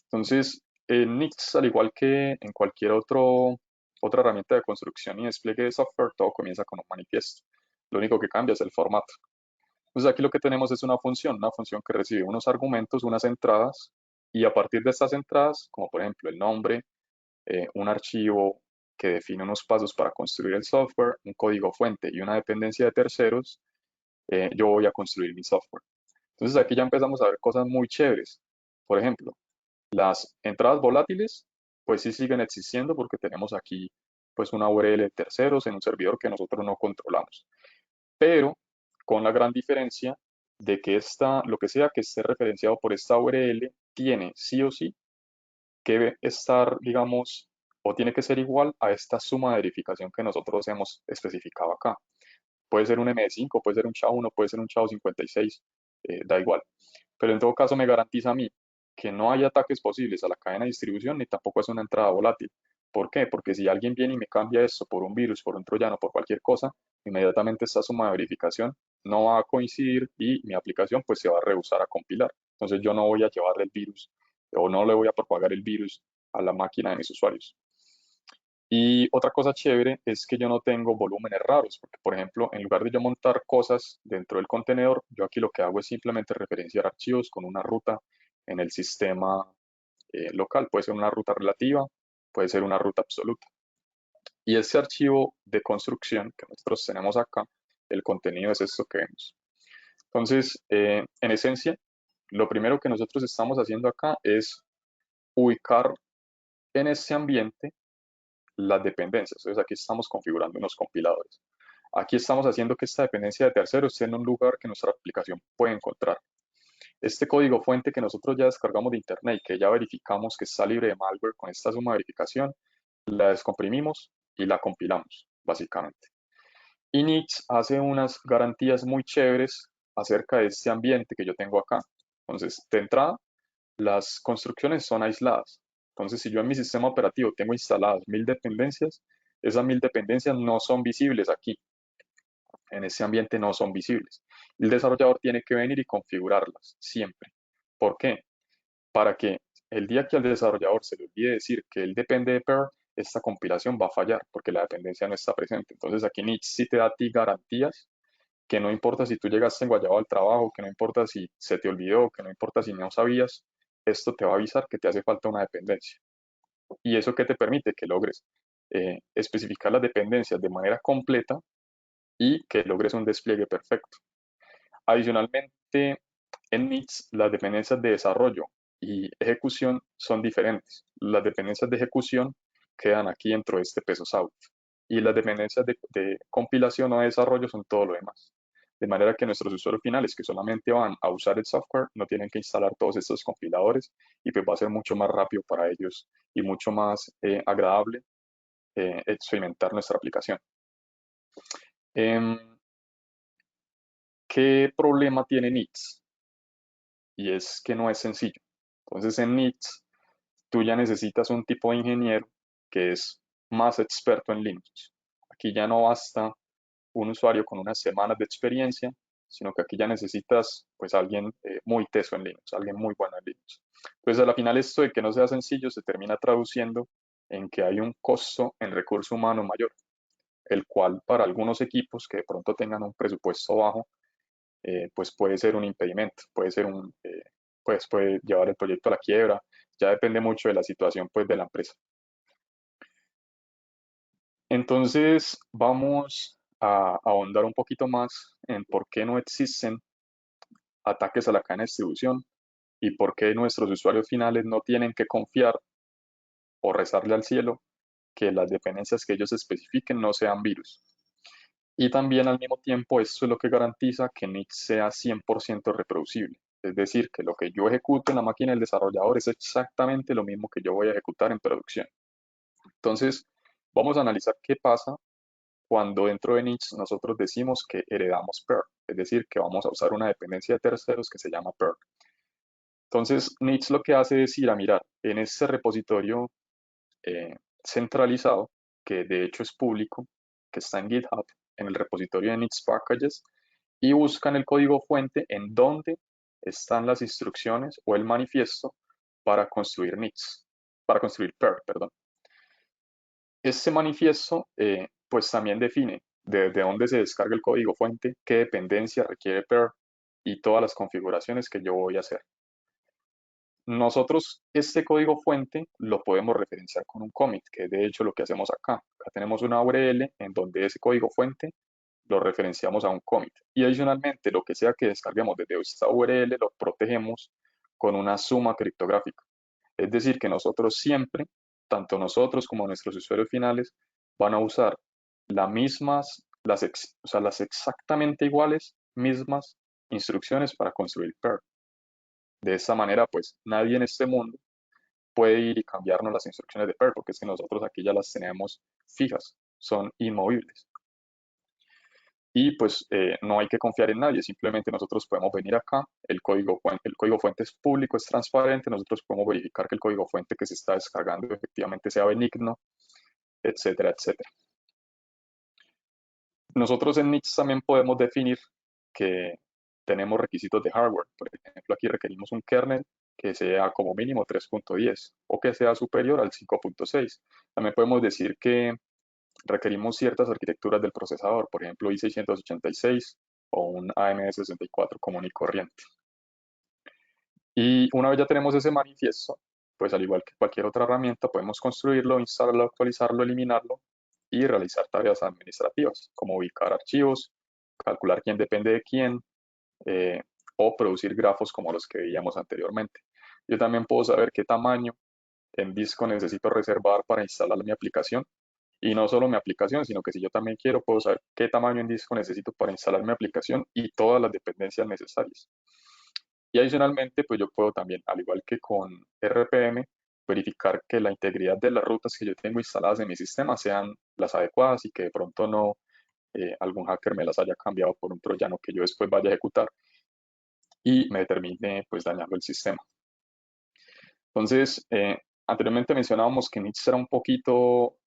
S2: Entonces, en Nix, al igual que en cualquier otra herramienta de construcción y despliegue de software, todo comienza con un manifiesto. Lo único que cambia es el formato. Entonces aquí lo que tenemos es una función que recibe unos argumentos, unas entradas, y a partir de estas entradas, como por ejemplo el nombre, un archivo que define unos pasos para construir el software, un código fuente y una dependencia de terceros, yo voy a construir mi software. Entonces aquí ya empezamos a ver cosas muy chéveres. Por ejemplo, las entradas volátiles, pues sí siguen existiendo porque tenemos aquí pues una URL de terceros en un servidor que nosotros no controlamos. Pero con la gran diferencia de que lo que sea que esté referenciado por esta URL tiene sí o sí que estar, digamos, o tiene que ser igual a esta suma de verificación que nosotros hemos especificado acá. Puede ser un M5, puede ser un SHA-1, puede ser un SHA-56, da igual. Pero en todo caso me garantiza a mí que no hay ataques posibles a la cadena de distribución ni tampoco es una entrada volátil. ¿Por qué? Porque si alguien viene y me cambia esto por un virus, por un troyano, por cualquier cosa, inmediatamente esta suma de verificación no va a coincidir y mi aplicación pues se va a rehusar a compilar. Entonces yo no voy a llevarle el virus o no le voy a propagar el virus a la máquina de mis usuarios. Y otra cosa chévere es que yo no tengo volúmenes raros, porque por ejemplo, en lugar de yo montar cosas dentro del contenedor, yo aquí lo que hago es simplemente referenciar archivos con una ruta en el sistema local. Puede ser una ruta relativa, puede ser una ruta absoluta. Y ese archivo de construcción que nosotros tenemos acá, el contenido es esto que vemos. Entonces, en esencia, lo primero que nosotros estamos haciendo acá es ubicar en este ambiente las dependencias. Entonces aquí estamos configurando unos compiladores. Aquí estamos haciendo que esta dependencia de terceros esté en un lugar que nuestra aplicación puede encontrar. Este código fuente que nosotros ya descargamos de internet y que ya verificamos que está libre de malware con esta suma de verificación, la descomprimimos y la compilamos, básicamente. Y Nix hace unas garantías muy chéveres acerca de este ambiente que yo tengo acá. Entonces, de entrada, las construcciones son aisladas. Entonces, si yo en mi sistema operativo tengo instaladas 1000 dependencias, esas 1000 dependencias no son visibles aquí. En ese ambiente no son visibles. El desarrollador tiene que venir y configurarlas siempre. ¿Por qué? Para que el día que al desarrollador se le olvide decir que él depende de PER, esta compilación va a fallar porque la dependencia no está presente. Entonces aquí Nix sí te da a ti garantías que no importa si tú llegaste enguayado al trabajo, que no importa si se te olvidó, que no importa si no sabías, esto te va a avisar que te hace falta una dependencia. ¿Y eso qué te permite? Que logres especificar las dependencias de manera completa y que logres un despliegue perfecto. Adicionalmente, en Nix las dependencias de desarrollo y ejecución son diferentes. Las dependencias de ejecución quedan aquí dentro de este peso out y las dependencias de compilación o de desarrollo son todo lo demás. De manera que nuestros usuarios finales que solamente van a usar el software no tienen que instalar todos estos compiladores y pues va a ser mucho más rápido para ellos y mucho más agradable experimentar nuestra aplicación. ¿Qué problema tiene Nix? Y es que no es sencillo. Entonces en Nix tú ya necesitas un tipo de ingeniero que es más experto en Linux. Aquí ya no basta un usuario con unas semanas de experiencia, sino que aquí ya necesitas pues alguien muy teso en Linux, alguien muy bueno en Linux. Entonces a la final esto de que no sea sencillo se termina traduciendo en que hay un costo en recurso humano mayor, el cual para algunos equipos que de pronto tengan un presupuesto bajo, pues puede ser un impedimento, pues puede llevar el proyecto a la quiebra, ya depende mucho de la situación pues de la empresa. Entonces vamos a ahondar un poquito más en por qué no existen ataques a la cadena de distribución y por qué nuestros usuarios finales no tienen que confiar o rezarle al cielo que las dependencias que ellos especifiquen no sean virus. Y también al mismo tiempo esto es lo que garantiza que Nix sea 100% reproducible. Es decir, que lo que yo ejecute en la máquina del desarrollador es exactamente lo mismo que yo voy a ejecutar en producción. Entonces, vamos a analizar qué pasa cuando dentro de Nix nosotros decimos que heredamos PER, es decir, que vamos a usar una dependencia de terceros que se llama PER. Entonces, Nix lo que hace es ir a mirar en este repositorio centralizado, que de hecho es público, que está en GitHub, en el repositorio de Nix Packages, y buscan el código fuente en donde están las instrucciones o el manifiesto para construir Nix, para construir PER, perdón. Este manifiesto pues también define desde dónde se descarga el código fuente, qué dependencia requiere PER y todas las configuraciones que yo voy a hacer. Nosotros este código fuente lo podemos referenciar con un commit, que es de hecho lo que hacemos acá. Acá tenemos una URL en donde ese código fuente lo referenciamos a un commit. Y adicionalmente, lo que sea que descarguemos desde esta URL lo protegemos con una suma criptográfica. Es decir, que nosotros siempre, tanto nosotros como nuestros usuarios finales, van a usar las mismas, las exactamente iguales mismas instrucciones para construir PER. De esta manera, pues nadie en este mundo puede ir y cambiarnos las instrucciones de PER, porque es que nosotros aquí ya las tenemos fijas, son inmovibles. Y pues no hay que confiar en nadie, simplemente nosotros podemos venir acá, el código fuente es público, es transparente, nosotros podemos verificar que el código fuente que se está descargando efectivamente sea benigno, etcétera, etcétera. Nosotros en NICS también podemos definir que tenemos requisitos de hardware. Por ejemplo, aquí requerimos un kernel que sea como mínimo 3.10 o que sea superior al 5.6. También podemos decir que requerimos ciertas arquitecturas del procesador, por ejemplo, i686 o un AMD64 común y corriente. Y una vez ya tenemos ese manifiesto, pues al igual que cualquier otra herramienta, podemos construirlo, instalarlo, actualizarlo, eliminarlo y realizar tareas administrativas, como ubicar archivos, calcular quién depende de quién, eh, o producir grafos como los que veíamos anteriormente. Yo también puedo saber qué tamaño en disco necesito reservar para instalar mi aplicación. Y no solo mi aplicación, sino que si yo también quiero, puedo saber qué tamaño en disco necesito para instalar mi aplicación y todas las dependencias necesarias. Y adicionalmente, pues yo puedo también, al igual que con RPM, verificar que la integridad de las rutas que yo tengo instaladas en mi sistema sean las adecuadas y que de pronto no algún hacker me las haya cambiado por un troyano que yo después vaya a ejecutar y me termine pues dañando el sistema. Entonces, anteriormente mencionábamos que NICS era un poquito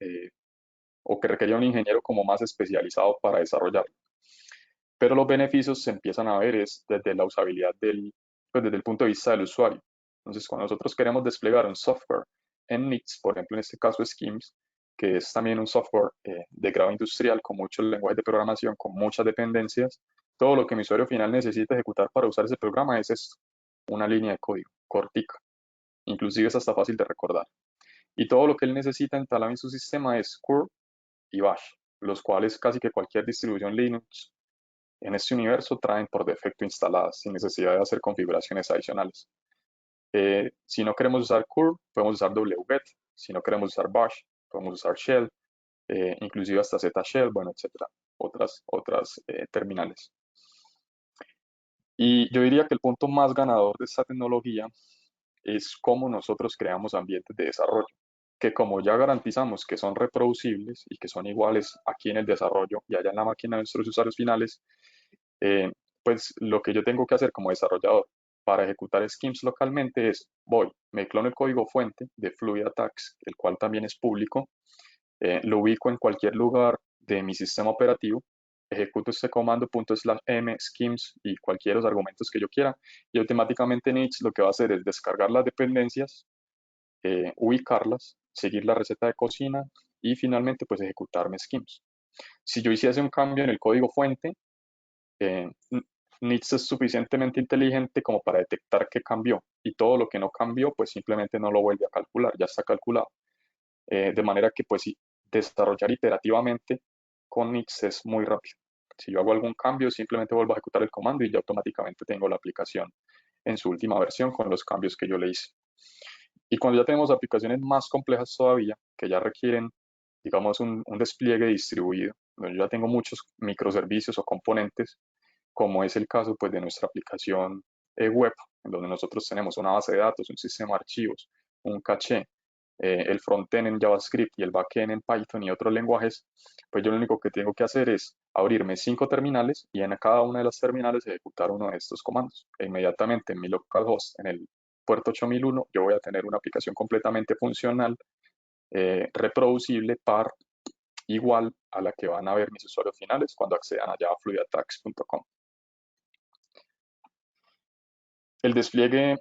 S2: o que requería un ingeniero como más especializado para desarrollarlo. Pero los beneficios se empiezan a ver es desde la usabilidad pues desde el punto de vista del usuario. Entonces, cuando nosotros queremos desplegar un software en NICS, por ejemplo, en este caso Schemes, que es también un software de grado industrial con muchos lenguajes de programación, con muchas dependencias, todo lo que mi usuario final necesita ejecutar para usar ese programa es esto, una línea de código cortica. Inclusive es hasta fácil de recordar. Y todo lo que él necesita instalado en su sistema es curl y bash, los cuales casi que cualquier distribución Linux en este universo traen por defecto instaladas sin necesidad de hacer configuraciones adicionales. Si no queremos usar curl, podemos usar wget. Si no queremos usar bash, podemos usar shell, inclusive hasta zshell, bueno, etcétera, otras terminales. Y yo diría que el punto más ganador de esta tecnología es cómo nosotros creamos ambientes de desarrollo, que como ya garantizamos que son reproducibles y que son iguales aquí en el desarrollo y allá en la máquina de nuestros usuarios finales, eh, pues lo que yo tengo que hacer como desarrollador para ejecutar schemes localmente es, me clono el código fuente de FluidAttacks, el cual también es público, lo ubico en cualquier lugar de mi sistema operativo, ejecuto este comando ./m schemes y cualquier los argumentos que yo quiera y automáticamente Nix lo que va a hacer es descargar las dependencias, ubicarlas, seguir la receta de cocina y finalmente pues ejecutarme schemes. Si yo hiciese un cambio en el código fuente, eh, NITS es suficientemente inteligente como para detectar qué cambió y todo lo que no cambió pues simplemente no lo vuelve a calcular, ya está calculado. De manera que pues desarrollar iterativamente con NITS es muy rápido. Si yo hago algún cambio simplemente vuelvo a ejecutar el comando y ya automáticamente tengo la aplicación en su última versión con los cambios que yo le hice. Y cuando ya tenemos aplicaciones más complejas todavía, que ya requieren, digamos, un despliegue distribuido, donde yo ya tengo muchos microservicios o componentes, como es el caso pues, de nuestra aplicación web, en donde nosotros tenemos una base de datos, un sistema de archivos, un caché, el frontend en JavaScript y el backend en Python y otros lenguajes, pues yo lo único que tengo que hacer es abrirme 5 terminales y en cada una de las terminales ejecutar uno de estos comandos. E inmediatamente en mi localhost, en el puerto 8001, yo voy a tener una aplicación completamente funcional, reproducible, par, igual a la que van a ver mis usuarios finales cuando accedan allá a fluidattacks.com. El despliegue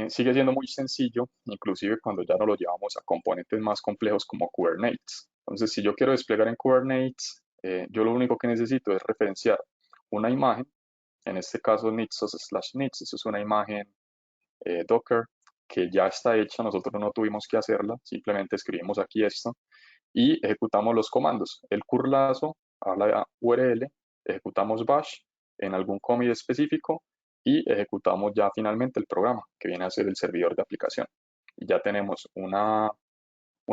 S2: sigue siendo muy sencillo, inclusive cuando ya no lo llevamos a componentes más complejos como Kubernetes. Entonces, si yo quiero desplegar en Kubernetes, yo lo único que necesito es referenciar una imagen, en este caso nitsos/nits, eso es una imagen Docker que ya está hecha, nosotros no tuvimos que hacerla, simplemente escribimos aquí esto y ejecutamos los comandos. El curlazo a la URL, ejecutamos bash en algún commit específico y ejecutamos ya finalmente el programa que viene a ser el servidor de aplicación. Y ya tenemos una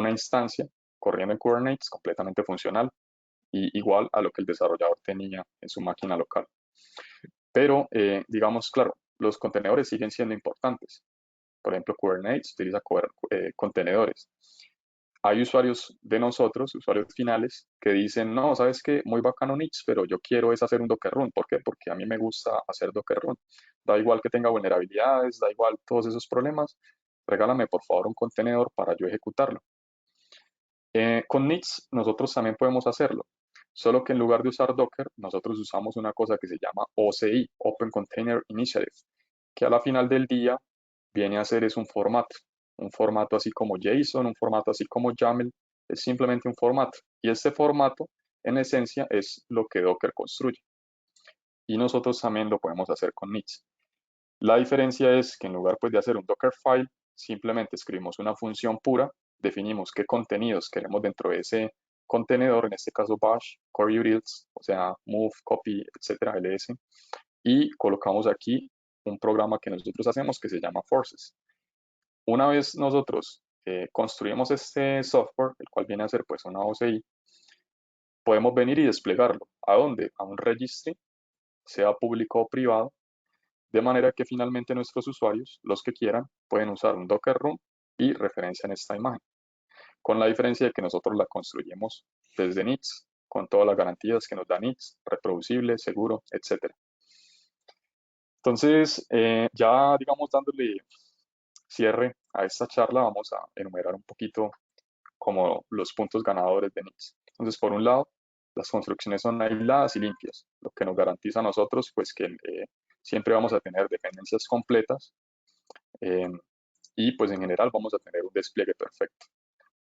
S2: instancia corriendo en Kubernetes completamente funcional y igual a lo que el desarrollador tenía en su máquina local. Pero, digamos, claro, los contenedores siguen siendo importantes. Por ejemplo, Kubernetes utiliza contenedores. Hay usuarios de nosotros, usuarios finales, que dicen, no, ¿sabes qué? Muy bacano Nix, pero yo quiero es hacer un Docker Run. ¿Por qué? Porque a mí me gusta hacer Docker Run. Da igual que tenga vulnerabilidades, da igual todos esos problemas. Regálame, por favor, un contenedor para yo ejecutarlo. Con Nix nosotros también podemos hacerlo, solo que en lugar de usar Docker, nosotros usamos una cosa que se llama OCI, Open Container Initiative, que a la final del día viene a ser es un formato así como JSON, un formato así como YAML, es simplemente un formato. Y este formato, en esencia, es lo que Docker construye. Y nosotros también lo podemos hacer con Nix. La diferencia es que en lugar pues, de hacer un Dockerfile, simplemente escribimos una función pura, definimos qué contenidos queremos dentro de ese contenedor, en este caso bash, core utils, o sea, move, copy, etcétera, ls, y colocamos aquí un programa que nosotros hacemos que se llama forces. Una vez nosotros construimos este software, el cual viene a ser pues una OCI, podemos venir y desplegarlo. ¿A dónde? A un registry, sea público o privado, de manera que finalmente nuestros usuarios, los que quieran, pueden usar un Docker Run y referencian esta imagen, con la diferencia de que nosotros la construimos desde NITS, con todas las garantías que nos da NITS, reproducible, seguro, etc. Entonces, ya digamos dándole cierre a esta charla, vamos a enumerar un poquito como los puntos ganadores de NITS. Entonces, por un lado, las construcciones son aisladas y limpias, lo que nos garantiza a nosotros pues que siempre vamos a tener dependencias completas eh, y pues en general vamos a tener un despliegue perfecto.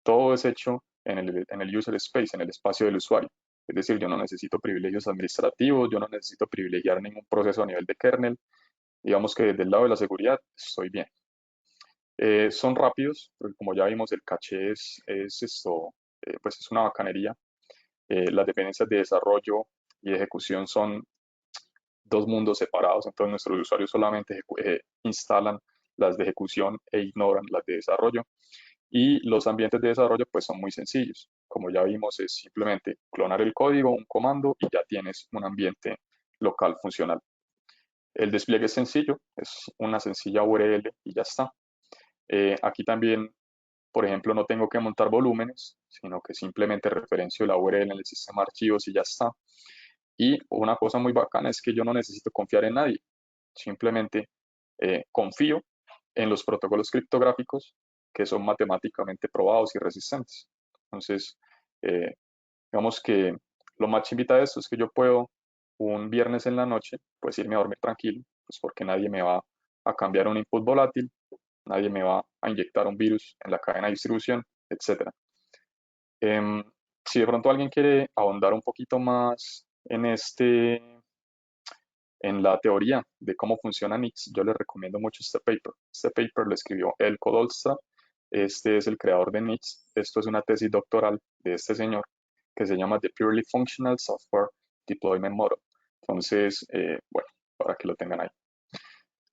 S2: Todo es hecho en el user space, en el espacio del usuario. Es decir, yo no necesito privilegios administrativos, yo no necesito privilegiar ningún proceso a nivel de kernel. Digamos que desde el lado de la seguridad estoy bien. Son rápidos, porque como ya vimos, el caché es esto, pues es una bacanería. Las dependencias de desarrollo y de ejecución son dos mundos separados, entonces nuestros usuarios solamente instalan las de ejecución e ignoran las de desarrollo. Y los ambientes de desarrollo pues son muy sencillos. Como ya vimos, es simplemente clonar el código, un comando y ya tienes un ambiente local funcional. El despliegue es sencillo, es una sencilla URL y ya está. Aquí también, por ejemplo, no tengo que montar volúmenes, sino que simplemente referencio la URL en el sistema de archivos y ya está. Y una cosa muy bacana es que yo no necesito confiar en nadie, simplemente confío en los protocolos criptográficos que son matemáticamente probados y resistentes. Entonces, eh, digamos que lo más chimbita de esto es que yo puedo un viernes en la noche, pues irme a dormir tranquilo, pues porque nadie me va a cambiar un input volátil, nadie me va a inyectar un virus en la cadena de distribución, etc. Si de pronto alguien quiere ahondar un poquito más en la teoría de cómo funciona Nix, yo les recomiendo mucho este paper. Este paper lo escribió Elko Dolstra. Este es el creador de Nix. Esto es una tesis doctoral de este señor que se llama The Purely Functional Software Deployment Model. Entonces, bueno, para que lo tengan ahí.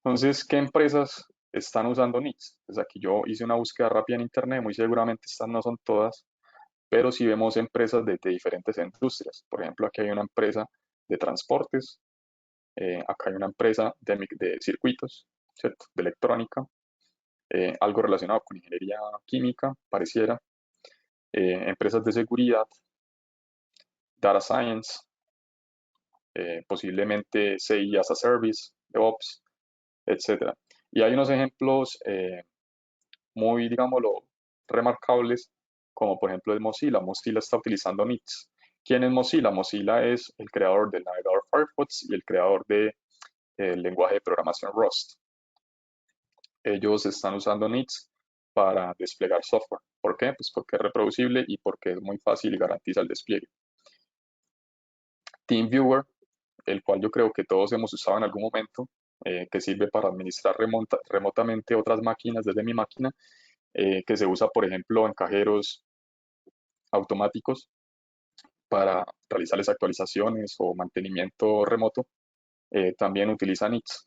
S2: Entonces, ¿qué empresas están usando Nix? Pues aquí yo hice una búsqueda rápida en internet, muy seguramente estas no son todas, pero si vemos empresas de diferentes industrias. Por ejemplo, aquí hay una empresa de transportes, acá hay una empresa de circuitos, ¿cierto? De electrónica, algo relacionado con ingeniería química, pareciera, empresas de seguridad, data science, posiblemente CI as a service, DevOps, etcétera. Y hay unos ejemplos muy, digámoslo, remarcables, como por ejemplo el Mozilla. Mozilla está utilizando Nix. ¿Quién es Mozilla? Mozilla es el creador del navegador Firefox y el creador del lenguaje de programación Rust. Ellos están usando Nix para desplegar software. ¿Por qué? Pues porque es reproducible y porque es muy fácil y garantiza el despliegue. TeamViewer, el cual yo creo que todos hemos usado en algún momento, que sirve para administrar remotamente otras máquinas desde mi máquina, que se usa, por ejemplo, en cajeros automáticos para realizarles actualizaciones o mantenimiento remoto, también utiliza Nix.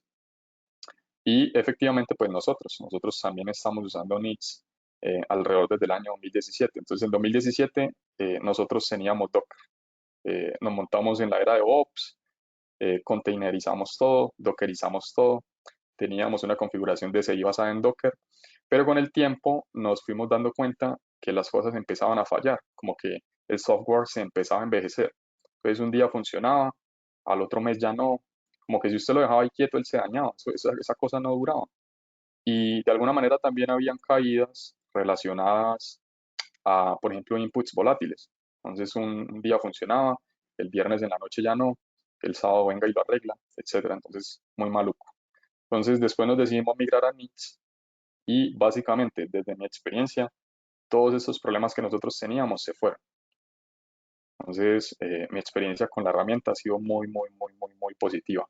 S2: Y efectivamente, pues nosotros también estamos usando Nix alrededor desde el año 2017. Entonces, en 2017 nosotros teníamos Docker. Nos montamos en la era de DevOps, containerizamos todo, dockerizamos todo, teníamos una configuración de CI basada en Docker, pero con el tiempo nos fuimos dando cuenta que las cosas empezaban a fallar, como que el software se empezaba a envejecer. Entonces un día funcionaba, al otro mes ya no, como que si usted lo dejaba ahí quieto, él se dañaba, esa cosa no duraba. Y de alguna manera también habían caídas relacionadas a, por ejemplo, inputs volátiles. Entonces un día funcionaba, el viernes en la noche ya no, el sábado venga y lo arregla, etcétera. Entonces, muy maluco. Entonces, después nos decidimos migrar a NITS y básicamente, desde mi experiencia, todos esos problemas que nosotros teníamos se fueron. Entonces, mi experiencia con la herramienta ha sido muy, muy, muy, muy, muy positiva.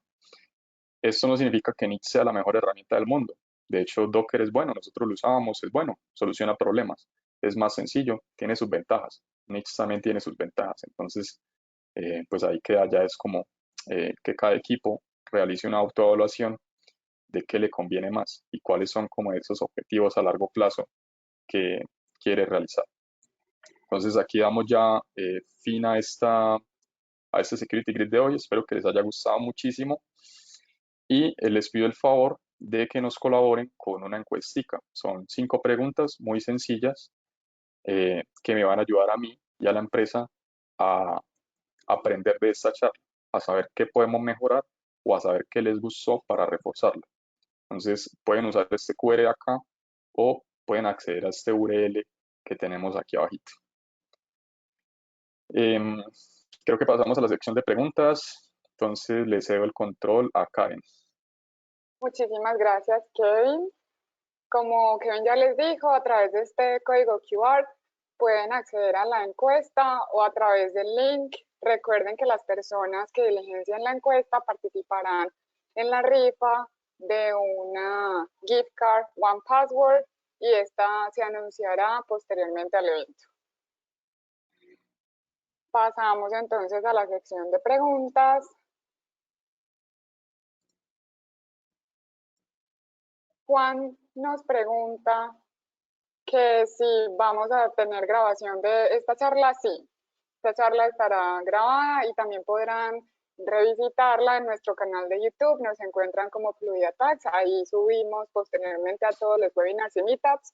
S2: Esto no significa que NITS sea la mejor herramienta del mundo. De hecho, Docker es bueno, nosotros lo usábamos, es bueno, soluciona problemas, es más sencillo, tiene sus ventajas. NITS también tiene sus ventajas. Entonces, pues ahí queda ya es como que cada equipo realice una autoevaluación de qué le conviene más y cuáles son como esos objetivos a largo plazo que quiere realizar. Entonces aquí damos ya fin a este Security Grid de hoy. Espero que les haya gustado muchísimo y les pido el favor de que nos colaboren con una encuestica. Son 5 preguntas muy sencillas que me van a ayudar a mí y a la empresa a aprender de esta charla, a saber qué podemos mejorar o a saber qué les gustó para reforzarlo. Entonces pueden usar este QR acá o pueden acceder a este URL que tenemos aquí abajito. Em, Creo que pasamos a la sección de preguntas. Entonces le cedo el control a Karen.
S1: Muchísimas gracias, Kevin. Como Kevin ya les dijo, a través de este código QR pueden acceder a la encuesta o a través del link. Recuerden que las personas que diligencien la encuesta participarán en la rifa de una gift card One Password y esta se anunciará posteriormente al evento. Pasamos entonces a la sección de preguntas. Juan nos pregunta que si vamos a tener grabación de esta charla. Sí, esta charla estará grabada y también podrán revisitarla en nuestro canal de YouTube. Nos encuentran como Fluida Tax. Ahí subimos posteriormente a todos los webinars y meetups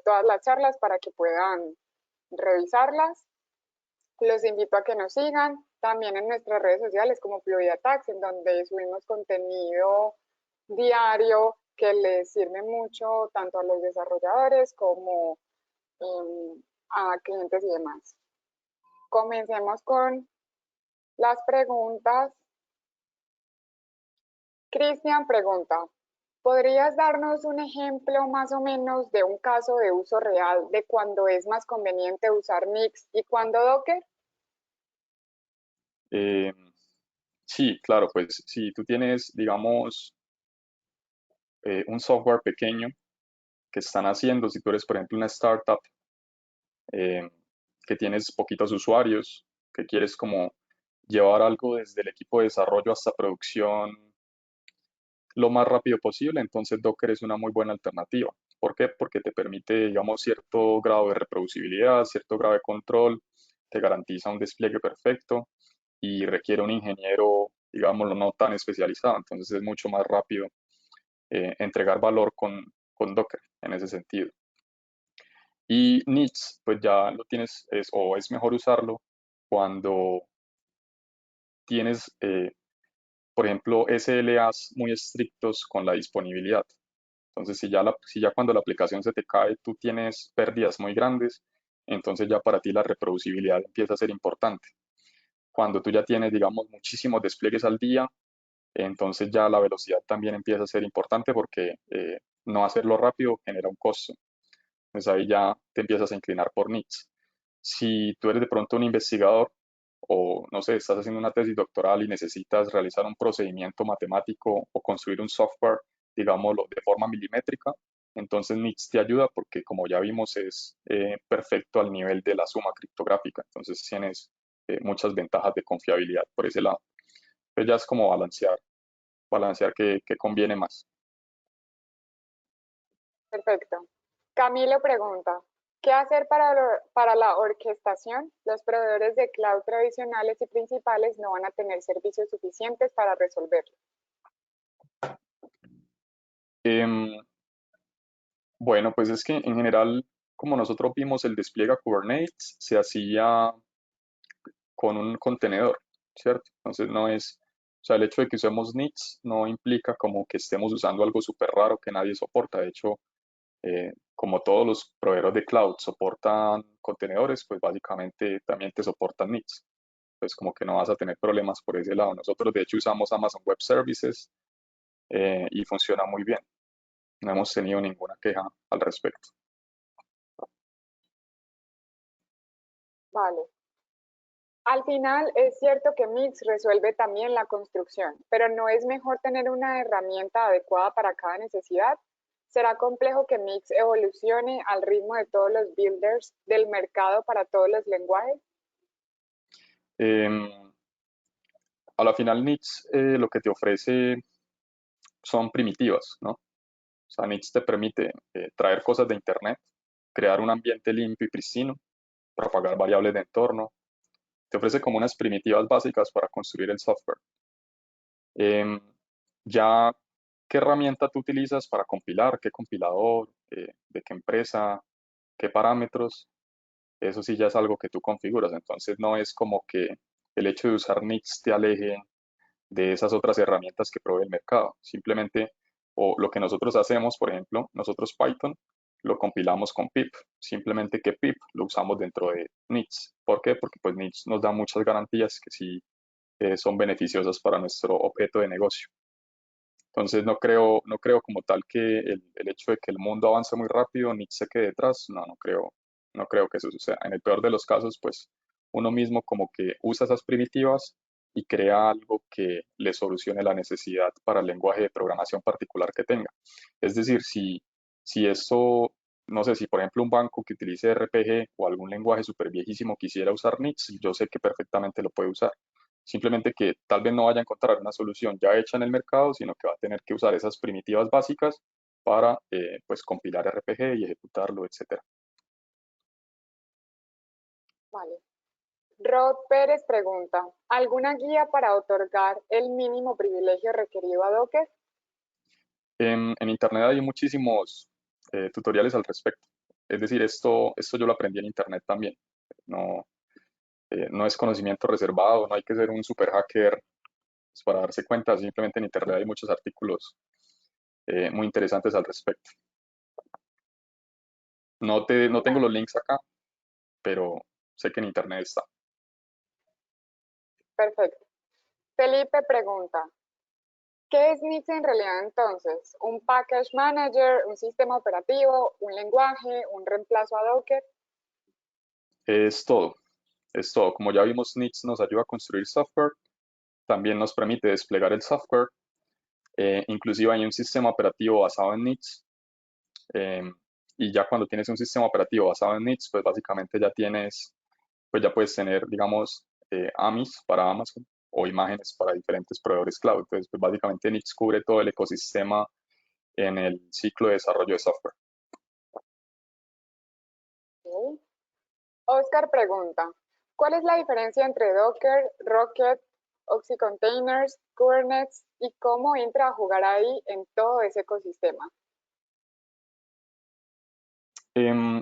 S1: todas las charlas para que puedan revisarlas. Los invito a que nos sigan también en nuestras redes sociales como Fluida Tax, en donde subimos contenido diario que les sirve mucho tanto a los desarrolladores como a clientes y demás. Comencemos con las preguntas. Cristian pregunta, ¿podrías darnos un ejemplo más o menos de un caso de uso real de cuando es más conveniente usar Nix y cuando Docker?
S2: Eh, sí, claro, pues si tú tienes, digamos, un software pequeño que están haciendo, si tú eres, por ejemplo, una startup eh, que tienes poquitos usuarios, que quieres como llevar algo desde el equipo de desarrollo hasta producción lo más rápido posible, entonces Docker es una muy buena alternativa. ¿Por qué? Porque te permite, digamos, cierto grado de reproducibilidad, cierto grado de control, te garantiza un despliegue perfecto y requiere un ingeniero, digámoslo, no tan especializado, entonces es mucho más rápido entregar valor con Docker en ese sentido. Y Nits, pues ya lo tienes, o es mejor usarlo cuando tienes, por ejemplo, SLAs muy estrictos con la disponibilidad. Entonces, si ya cuando la aplicación se te cae, tú tienes pérdidas muy grandes, entonces ya para ti la reproducibilidad empieza a ser importante. Cuando tú ya tienes, digamos, muchísimos despliegues al día, entonces ya la velocidad también empieza a ser importante porque no hacerlo rápido genera un costo. Entonces ahí ya te empiezas a inclinar por nits. Si tú eres de pronto un investigador o no sé, estás haciendo una tesis doctoral y necesitas realizar un procedimiento matemático o construir un software, digámoslo, de forma milimétrica, entonces NITS te ayuda porque como ya vimos es perfecto al nivel de la suma criptográfica, entonces tienes muchas ventajas de confiabilidad por ese lado. Pero ya es como balancear qué conviene más.
S1: Perfecto. Camilo pregunta, ¿Qué hacer para la orquestación? Los proveedores de cloud tradicionales y principales no van a tener servicios suficientes para resolverlo.
S2: Em, bueno, pues es que en general, como nosotros vimos el despliegue a Kubernetes, se hacía con un contenedor, ¿cierto? Entonces no es, o sea, el hecho de que usemos NITs no implica como que estemos usando algo súper raro que nadie soporta. De hecho, como todos los proveedores de cloud soportan contenedores, pues básicamente también te soportan NITs. Pues como que no vas a tener problemas por ese lado. Nosotros de hecho usamos Amazon Web Services y funciona muy bien. No hemos tenido ninguna queja al respecto.
S1: Vale. Al final es cierto que Mix resuelve también la construcción, pero ¿no es mejor tener una herramienta adecuada para cada necesidad? ¿Será complejo que Mix evolucione al ritmo de todos los builders del mercado para todos los lenguajes?
S2: Em, a la final, NITs lo que te ofrece son primitivas, ¿no? O sea, NITs te permite traer cosas de Internet, crear un ambiente limpio y pristino, propagar variables de entorno, te ofrece como unas primitivas básicas para construir el software. Em, ya, ¿qué herramienta tú utilizas para compilar? ¿Qué compilador? ¿De qué empresa? ¿Qué parámetros? Eso sí ya es algo que tú configuras. Entonces no es como que el hecho de usar NITs te aleje de esas otras herramientas que provee el mercado. Simplemente, o lo que nosotros hacemos, por ejemplo, nosotros Python lo compilamos con pip. Simplemente que pip lo usamos dentro de NITs. ¿Por qué? Porque pues NITs nos da muchas garantías que sí son beneficiosas para nuestro objeto de negocio. Entonces no creo como tal que el hecho de que el mundo avance muy rápido, NITs se quede detrás. No creo que eso suceda. En el peor de los casos, pues uno mismo como que usa esas primitivas y crea algo que le solucione la necesidad para el lenguaje de programación particular que tenga. Es decir, si eso, no sé, si por ejemplo un banco que utilice RPG o algún lenguaje súper viejísimo quisiera usar NITs, yo sé que perfectamente lo puede usar. Simplemente que tal vez no vaya a encontrar una solución ya hecha en el mercado, sino que va a tener que usar esas primitivas básicas para pues compilar RPG y ejecutarlo, etcétera.
S1: Vale. Rod Pérez pregunta, ¿alguna guía para otorgar el mínimo privilegio requerido a Docker?
S2: En Internet hay muchísimos tutoriales al respecto. Es decir, esto yo lo aprendí en Internet también. No, no es conocimiento reservado, no hay que ser un super hacker pues, para darse cuenta. Simplemente en Internet hay muchos artículos muy interesantes al respecto. No tengo
S1: Vale,
S2: los links acá, pero sé que en Internet está.
S1: perfecto. Felipe pregunta, ¿qué es NIX en realidad entonces? ¿Un package manager, un sistema operativo, un lenguaje, un reemplazo a Docker?
S2: Es todo, es todo. Como ya vimos, NITs nos ayuda a construir software, también nos permite desplegar el software. Inclusive hay un sistema operativo basado en NITs. eh, y ya cuando tienes un sistema operativo basado en NITs, pues básicamente pues ya puedes tener, digamos, AMIs para Amazon o imágenes para diferentes proveedores cloud. Entonces, pues básicamente NITs cubre todo el ecosistema en el ciclo de desarrollo de software.
S1: Ok. Oscar pregunta, ¿cuál es la diferencia entre Docker, Rocket, Oxy Containers, Kubernetes y cómo entra a jugar ahí en todo ese ecosistema?
S2: Em,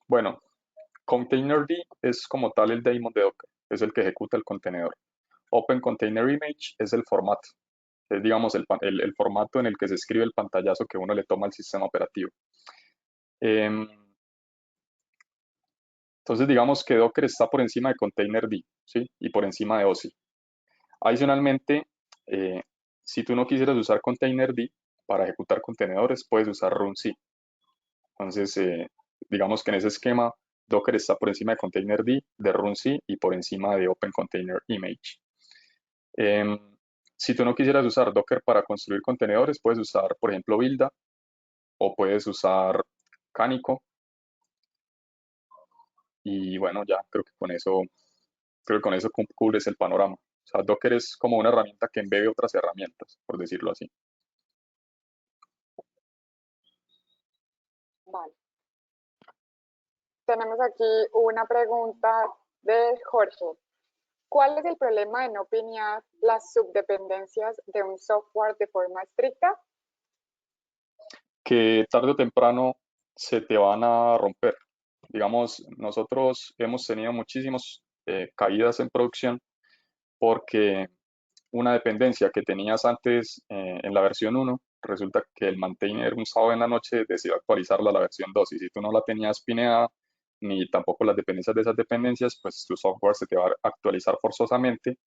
S2: bueno, Containerd es como tal el daemon de Docker, es el que ejecuta el contenedor. Open Container Image es el formato, es digamos el formato en el que se escribe el pantallazo que uno le toma al sistema operativo. Em, entonces digamos que Docker está por encima de Containerd, ¿sí? Y por encima de OSI. Adicionalmente, eh, si tú no quisieras usar Containerd para ejecutar contenedores, puedes usar runc. Entonces, digamos que en ese esquema, Docker está por encima de Containerd, de runc y por encima de Open Container Image. Em, si tú no quisieras usar Docker para construir contenedores, puedes usar, por ejemplo, Builda o puedes usar Canico. Y bueno, ya creo que con eso cubres el panorama. O sea, Docker es como una herramienta que embebe otras herramientas, por decirlo así.
S1: Vale. tenemos aquí una pregunta de Jorge. ¿Cuál es el problema de no pinear las subdependencias de un software de forma estricta?
S2: Que tarde o temprano se te van a romper. Digamos, nosotros hemos tenido muchísimas caídas en producción porque una dependencia que tenías antes en la versión 1, resulta que el maintainer un sábado en la noche decidió actualizarla a la versión 2 y si tú no la tenías pineada ni tampoco las dependencias de esas dependencias, pues tu software se te va a actualizar forzosamente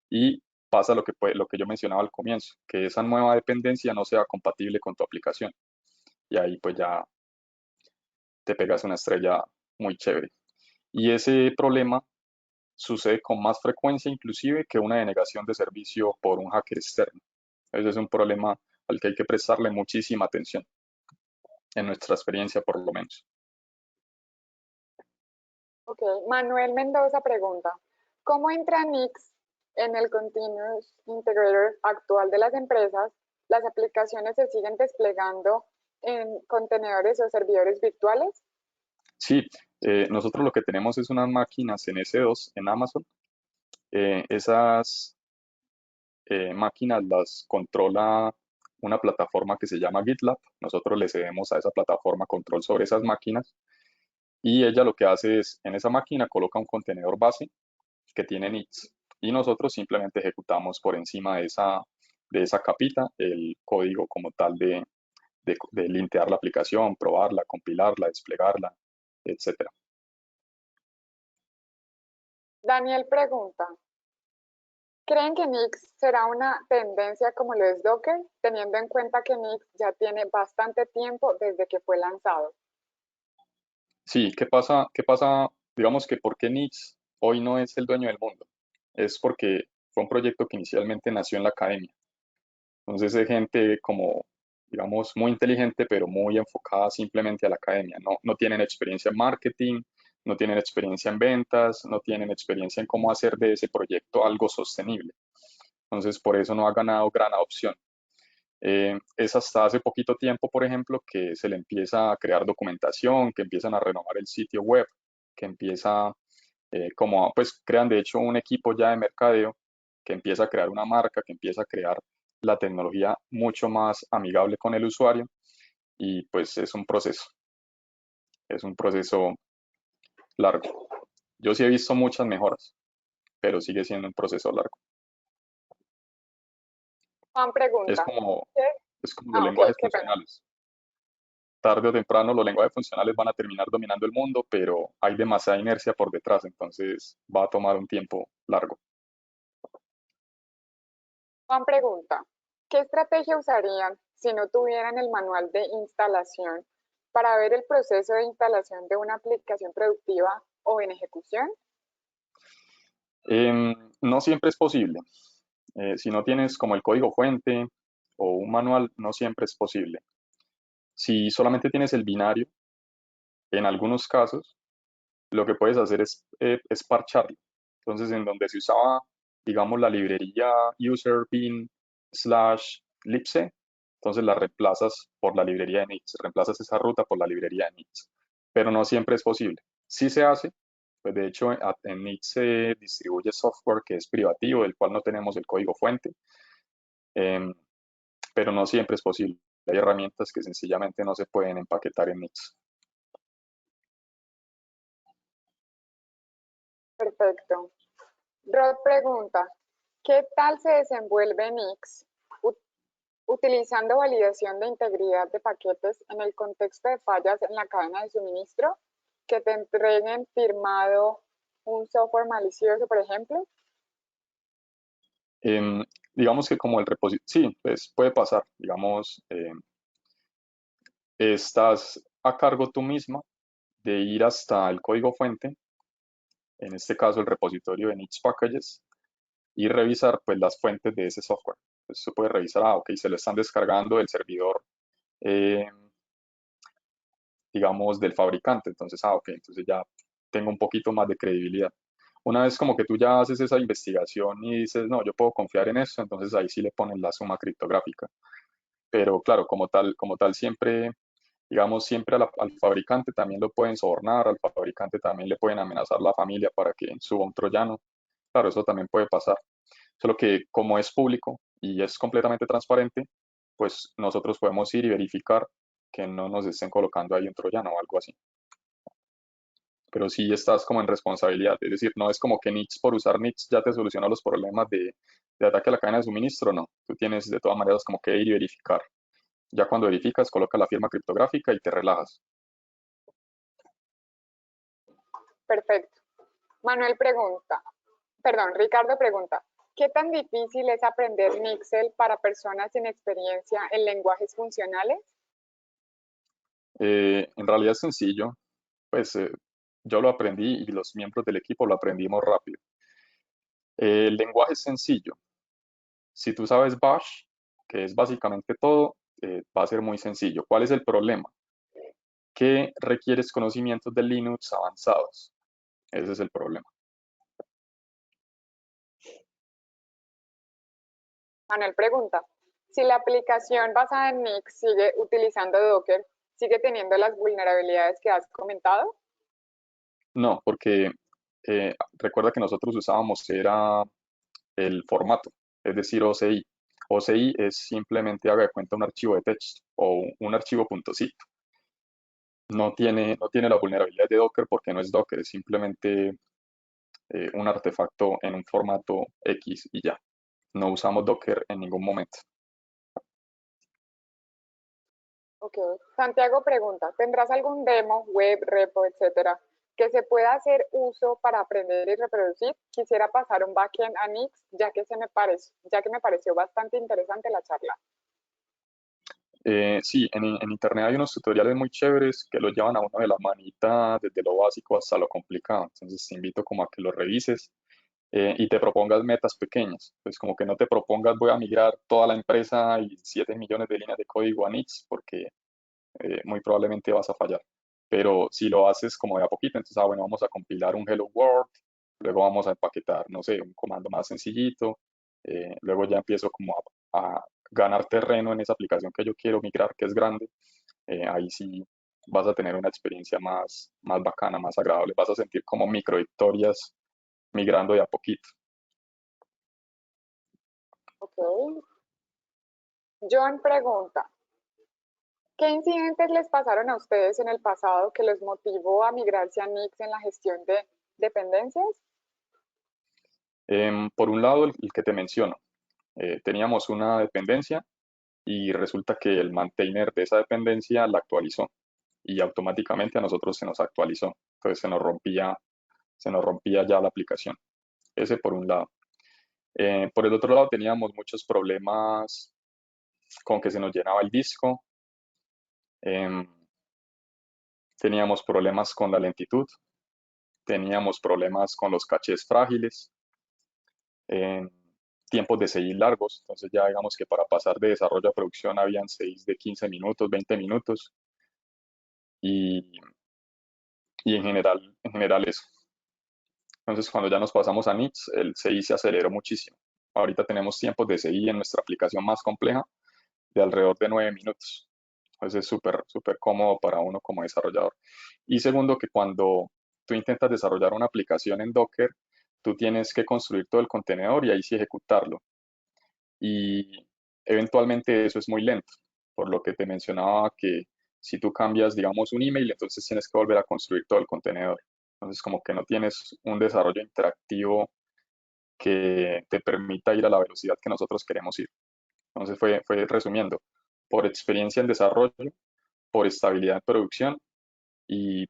S2: y pasa lo que yo mencionaba al comienzo, que esa nueva dependencia no sea compatible con tu aplicación y ahí pues ya te pegas una estrella muy chévere. Y ese problema sucede con más frecuencia inclusive que una denegación de servicio por un hacker externo. Ese es un problema al que hay que prestarle muchísima atención, en nuestra experiencia por lo menos.
S1: Ok, Manuel Mendoza pregunta, ¿cómo entra Nix en el Continuous Integrator actual de las empresas? ¿Las aplicaciones se siguen desplegando en contenedores o servidores virtuales?
S2: Sí, nosotros lo que tenemos es unas máquinas en S2 en Amazon. Esas máquinas las controla una plataforma que se llama GitLab. Nosotros le cedemos a esa plataforma control sobre esas máquinas y ella lo que hace es en esa máquina coloca un contenedor base que tiene nits y nosotros simplemente ejecutamos por encima de esa capita el código como tal de lintear la aplicación, probarla, compilarla, desplegarla, etcétera.
S1: Daniel pregunta, ¿creen que Nix será una tendencia como lo es Docker, teniendo en cuenta que Nix ya tiene bastante tiempo desde que fue lanzado?
S2: Sí, ¿qué pasa? ¿Qué pasa? Digamos que por qué Nix hoy no es el dueño del mundo. Es porque fue un proyecto que inicialmente nació en la academia. Entonces es gente como, digamos, muy inteligente, pero muy enfocada simplemente a la academia. No tienen experiencia en marketing, no tienen experiencia en ventas, no tienen experiencia en cómo hacer de ese proyecto algo sostenible. Entonces por eso no ha ganado gran adopción. Es hasta hace poquito tiempo, por ejemplo, que se le empieza a crear documentación, que empiezan a renovar el sitio web, que empieza pues crean de hecho un equipo ya de mercadeo que empieza a crear una marca, que empieza a crear la tecnología mucho más amigable con el usuario y pues es un proceso largo. Yo sí he visto muchas mejoras, pero sigue siendo un proceso largo.
S1: Juan
S2: Es
S1: pregunta,
S2: como,
S1: ¿qué?
S2: es como los
S1: Ah, ok,
S2: lenguajes
S1: qué pena.
S2: funcionales. Tarde o temprano los lenguajes funcionales van a terminar dominando el mundo, pero hay demasiada inercia por detrás, entonces va a tomar un tiempo largo.
S1: Juan pregunta, ¿qué estrategia usarían si no tuvieran el manual de instalación para ver el proceso de instalación de una aplicación productiva o en ejecución?
S2: No siempre es posible. Si no tienes como el código fuente o un manual, no siempre es posible. Si solamente tienes el binario, en algunos casos, lo que puedes hacer es parcharlo. Entonces, en donde se usaba, digamos, la librería user bin slash libc, entonces la reemplazas por la librería de inits, reemplazas esa ruta por la librería de inits, pero no siempre es posible. Sí se hace, pues de hecho en inits se distribuye software que es privativo, del cual no tenemos el código fuente, em, pero no siempre es posible. Hay herramientas que sencillamente no se pueden empaquetar en inits.
S1: Perfecto. Rod pregunta, ¿qué tal se desenvuelve Nix utilizando validación de integridad de paquetes en el contexto de fallas en la cadena de suministro que te entreguen firmado un software malicioso, por ejemplo?
S2: Em, digamos que como el repositorio, sí, pues puede pasar, digamos, estás a cargo tú misma de ir hasta el código fuente, en este caso el repositorio de Niche Packages, y revisar pues las fuentes de ese software. Entonces se puede revisar, ok, se lo están descargando del servidor, eh, digamos, del fabricante, entonces, ok, entonces ya tengo un poquito más de credibilidad. Una vez como que tú ya haces esa investigación y dices, no, yo puedo confiar en eso, entonces ahí sí le ponen la suma criptográfica. Pero claro, como tal siempre Digamos, siempre al fabricante también lo pueden sobornar, al fabricante también le pueden amenazar la familia para que suba un troyano. Claro, eso también puede pasar. Solo que como es público y es completamente transparente, pues nosotros podemos ir y verificar que no nos estén colocando ahí un troyano o algo así. Pero sí estás como en responsabilidad, es decir, no es como que Nix por usar Nix ya te soluciona los problemas de ataque a la cadena de suministro, no. Tú tienes de todas maneras como que ir y verificar. Ya cuando verificas, coloca la firma criptográfica y te relajas.
S1: Perfecto. Manuel pregunta, perdón, Ricardo pregunta, ¿qué tan difícil es aprender Nixel para personas sin experiencia en lenguajes funcionales?
S2: En realidad es sencillo, pues yo lo aprendí y los miembros del equipo lo aprendimos rápido. El lenguaje es sencillo. Si tú sabes Bash, que es básicamente todo, va a ser muy sencillo. ¿Cuál es el problema? Que requieres conocimientos de Linux avanzados. Ese es el problema.
S1: Manuel pregunta, si la aplicación basada en Nix sigue utilizando Docker, ¿sigue teniendo las vulnerabilidades que has comentado?
S2: No, porque recuerda que nosotros usábamos era el formato, es decir, OCI. OCI es simplemente, haga de cuenta, un archivo de texto o un archivo .zip. No tiene la vulnerabilidad de Docker porque no es Docker, es simplemente un artefacto en un formato X y ya. No usamos Docker en ningún momento.
S1: Ok. Santiago pregunta, ¿tendrás algún demo, web, repo, etcétera, que se pueda hacer uso para aprender y reproducir? Quisiera pasar un backend a Nix, ya que me pareció bastante interesante la charla.
S2: Sí, en internet hay unos tutoriales muy chéveres que lo llevan a uno de la manita desde lo básico hasta lo complicado. Entonces te invito como a que lo revises y te propongas metas pequeñas. Pues como que no te propongas voy a migrar toda la empresa y 7 millones de líneas de código a Nix porque muy probablemente vas a fallar. Pero si lo haces como de a poquito, entonces, bueno, vamos a compilar un Hello World, luego vamos a empaquetar, no sé, un comando más sencillito, luego ya empiezo como a ganar terreno en esa aplicación que yo quiero migrar, que es grande, ahí sí vas a tener una experiencia más bacana, más agradable, vas a sentir como micro victorias migrando de a poquito.
S1: Ok. John pregunta, ¿qué incidentes les pasaron a ustedes en el pasado que los motivó a migrarse a Nix en la gestión de dependencias?
S2: Por un lado, el que te menciono, teníamos una dependencia y resulta que el maintainer de esa dependencia la actualizó y automáticamente a nosotros se nos actualizó. Entonces se nos rompía ya la aplicación. Ese por un lado. Por el otro lado teníamos muchos problemas con que se nos llenaba el disco. em, Teníamos problemas con la lentitud. Teníamos problemas con los cachés frágiles. em, Tiempos de seguir largos. Entonces ya digamos que para pasar de desarrollo a producción habían 6 de 15 minutos, 20 minutos. Y, y en general eso. Entonces, cuando ya nos pasamos a Nix, el CI se aceleró muchísimo. Ahorita tenemos tiempos de CI en nuestra aplicación más compleja de alrededor de 9 minutos. Entonces, es súper, súper cómodo para uno como desarrollador. Y segundo, que cuando tú intentas desarrollar una aplicación en Docker, tú tienes que construir todo el contenedor y ahí sí ejecutarlo. Y eventualmente eso es muy lento, por lo que te mencionaba que si tú cambias, digamos, un email, entonces tienes que volver a construir todo el contenedor. Entonces, como que no tienes un desarrollo interactivo que te permita ir a la velocidad que nosotros queremos ir. Entonces, fue resumiendo, por experiencia en desarrollo, por estabilidad en producción y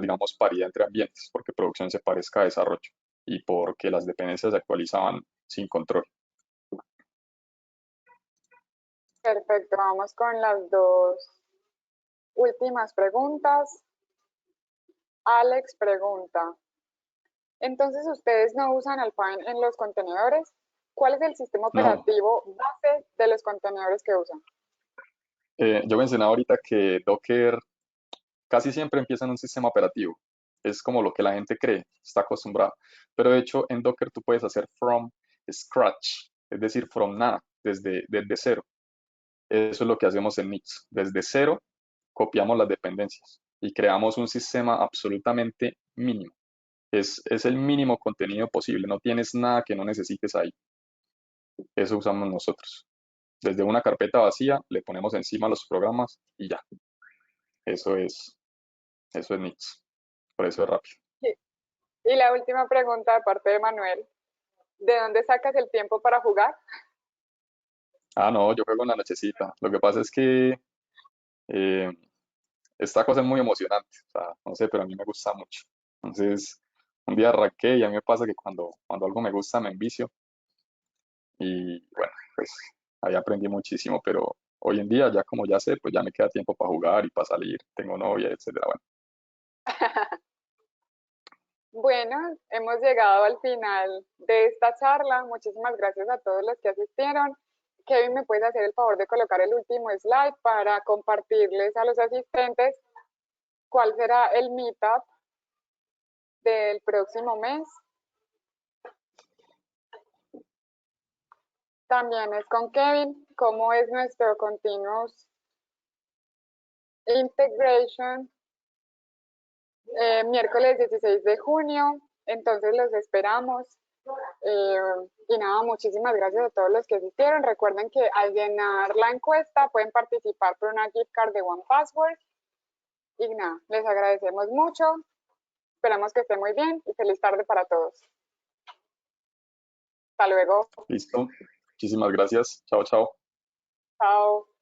S2: digamos, paridad entre ambientes, porque producción se parezca a desarrollo y porque las dependencias se actualizaban sin control.
S1: Perfecto, vamos con las dos últimas preguntas. Alex pregunta, entonces ustedes no usan Alpine en los contenedores. ¿Cuál es el sistema
S2: No,
S1: operativo base de los contenedores que usan?
S2: yo mencionaba ahorita que Docker casi siempre empieza en un sistema operativo. Es como lo que la gente cree, está acostumbrada. Pero de hecho, en Docker tú puedes hacer from scratch, es decir, from nada, desde cero. Eso es lo que hacemos en Nix. Desde cero copiamos las dependencias y creamos un sistema absolutamente mínimo. Es el mínimo contenido posible, no tienes nada que no necesites ahí. Eso usamos nosotros. Desde una carpeta vacía le ponemos encima los programas y ya. Eso es, eso es Nix. Por eso es rápido.
S1: Y la última pregunta de parte de Manuel, ¿de dónde sacas el tiempo para jugar?
S2: Ah, no, yo juego en la nochecita. Lo que pasa es que eh, esta cosa es muy emocionante. O sea, no sé, pero a mí me gusta mucho. Entonces, un día arranqué y a mí me pasa que cuando algo me gusta me envicio. Y bueno, pues ahí aprendí muchísimo, pero hoy en día ya como ya sé, pues ya me queda tiempo para jugar y para salir. Tengo novia, etcétera. Bueno,
S1: Bueno, hemos llegado al final de esta charla. Muchísimas gracias a todos los que asistieron. Kevin, ¿me puedes hacer el favor de colocar el último slide para compartirles a los asistentes cuál será el meetup del próximo mes? También es con Kevin, cómo es nuestro Continuous Integration, miércoles 16 de junio. Entonces los esperamos. Eh, y nada, muchísimas gracias a todos los que asistieron. Recuerden que al llenar la encuesta pueden participar por una gift card de One Password. Y nada, les agradecemos mucho. Esperamos que estén muy bien y feliz tarde para todos. Hasta luego.
S2: listo. Muchísimas gracias. Chao, chao.
S1: Chao.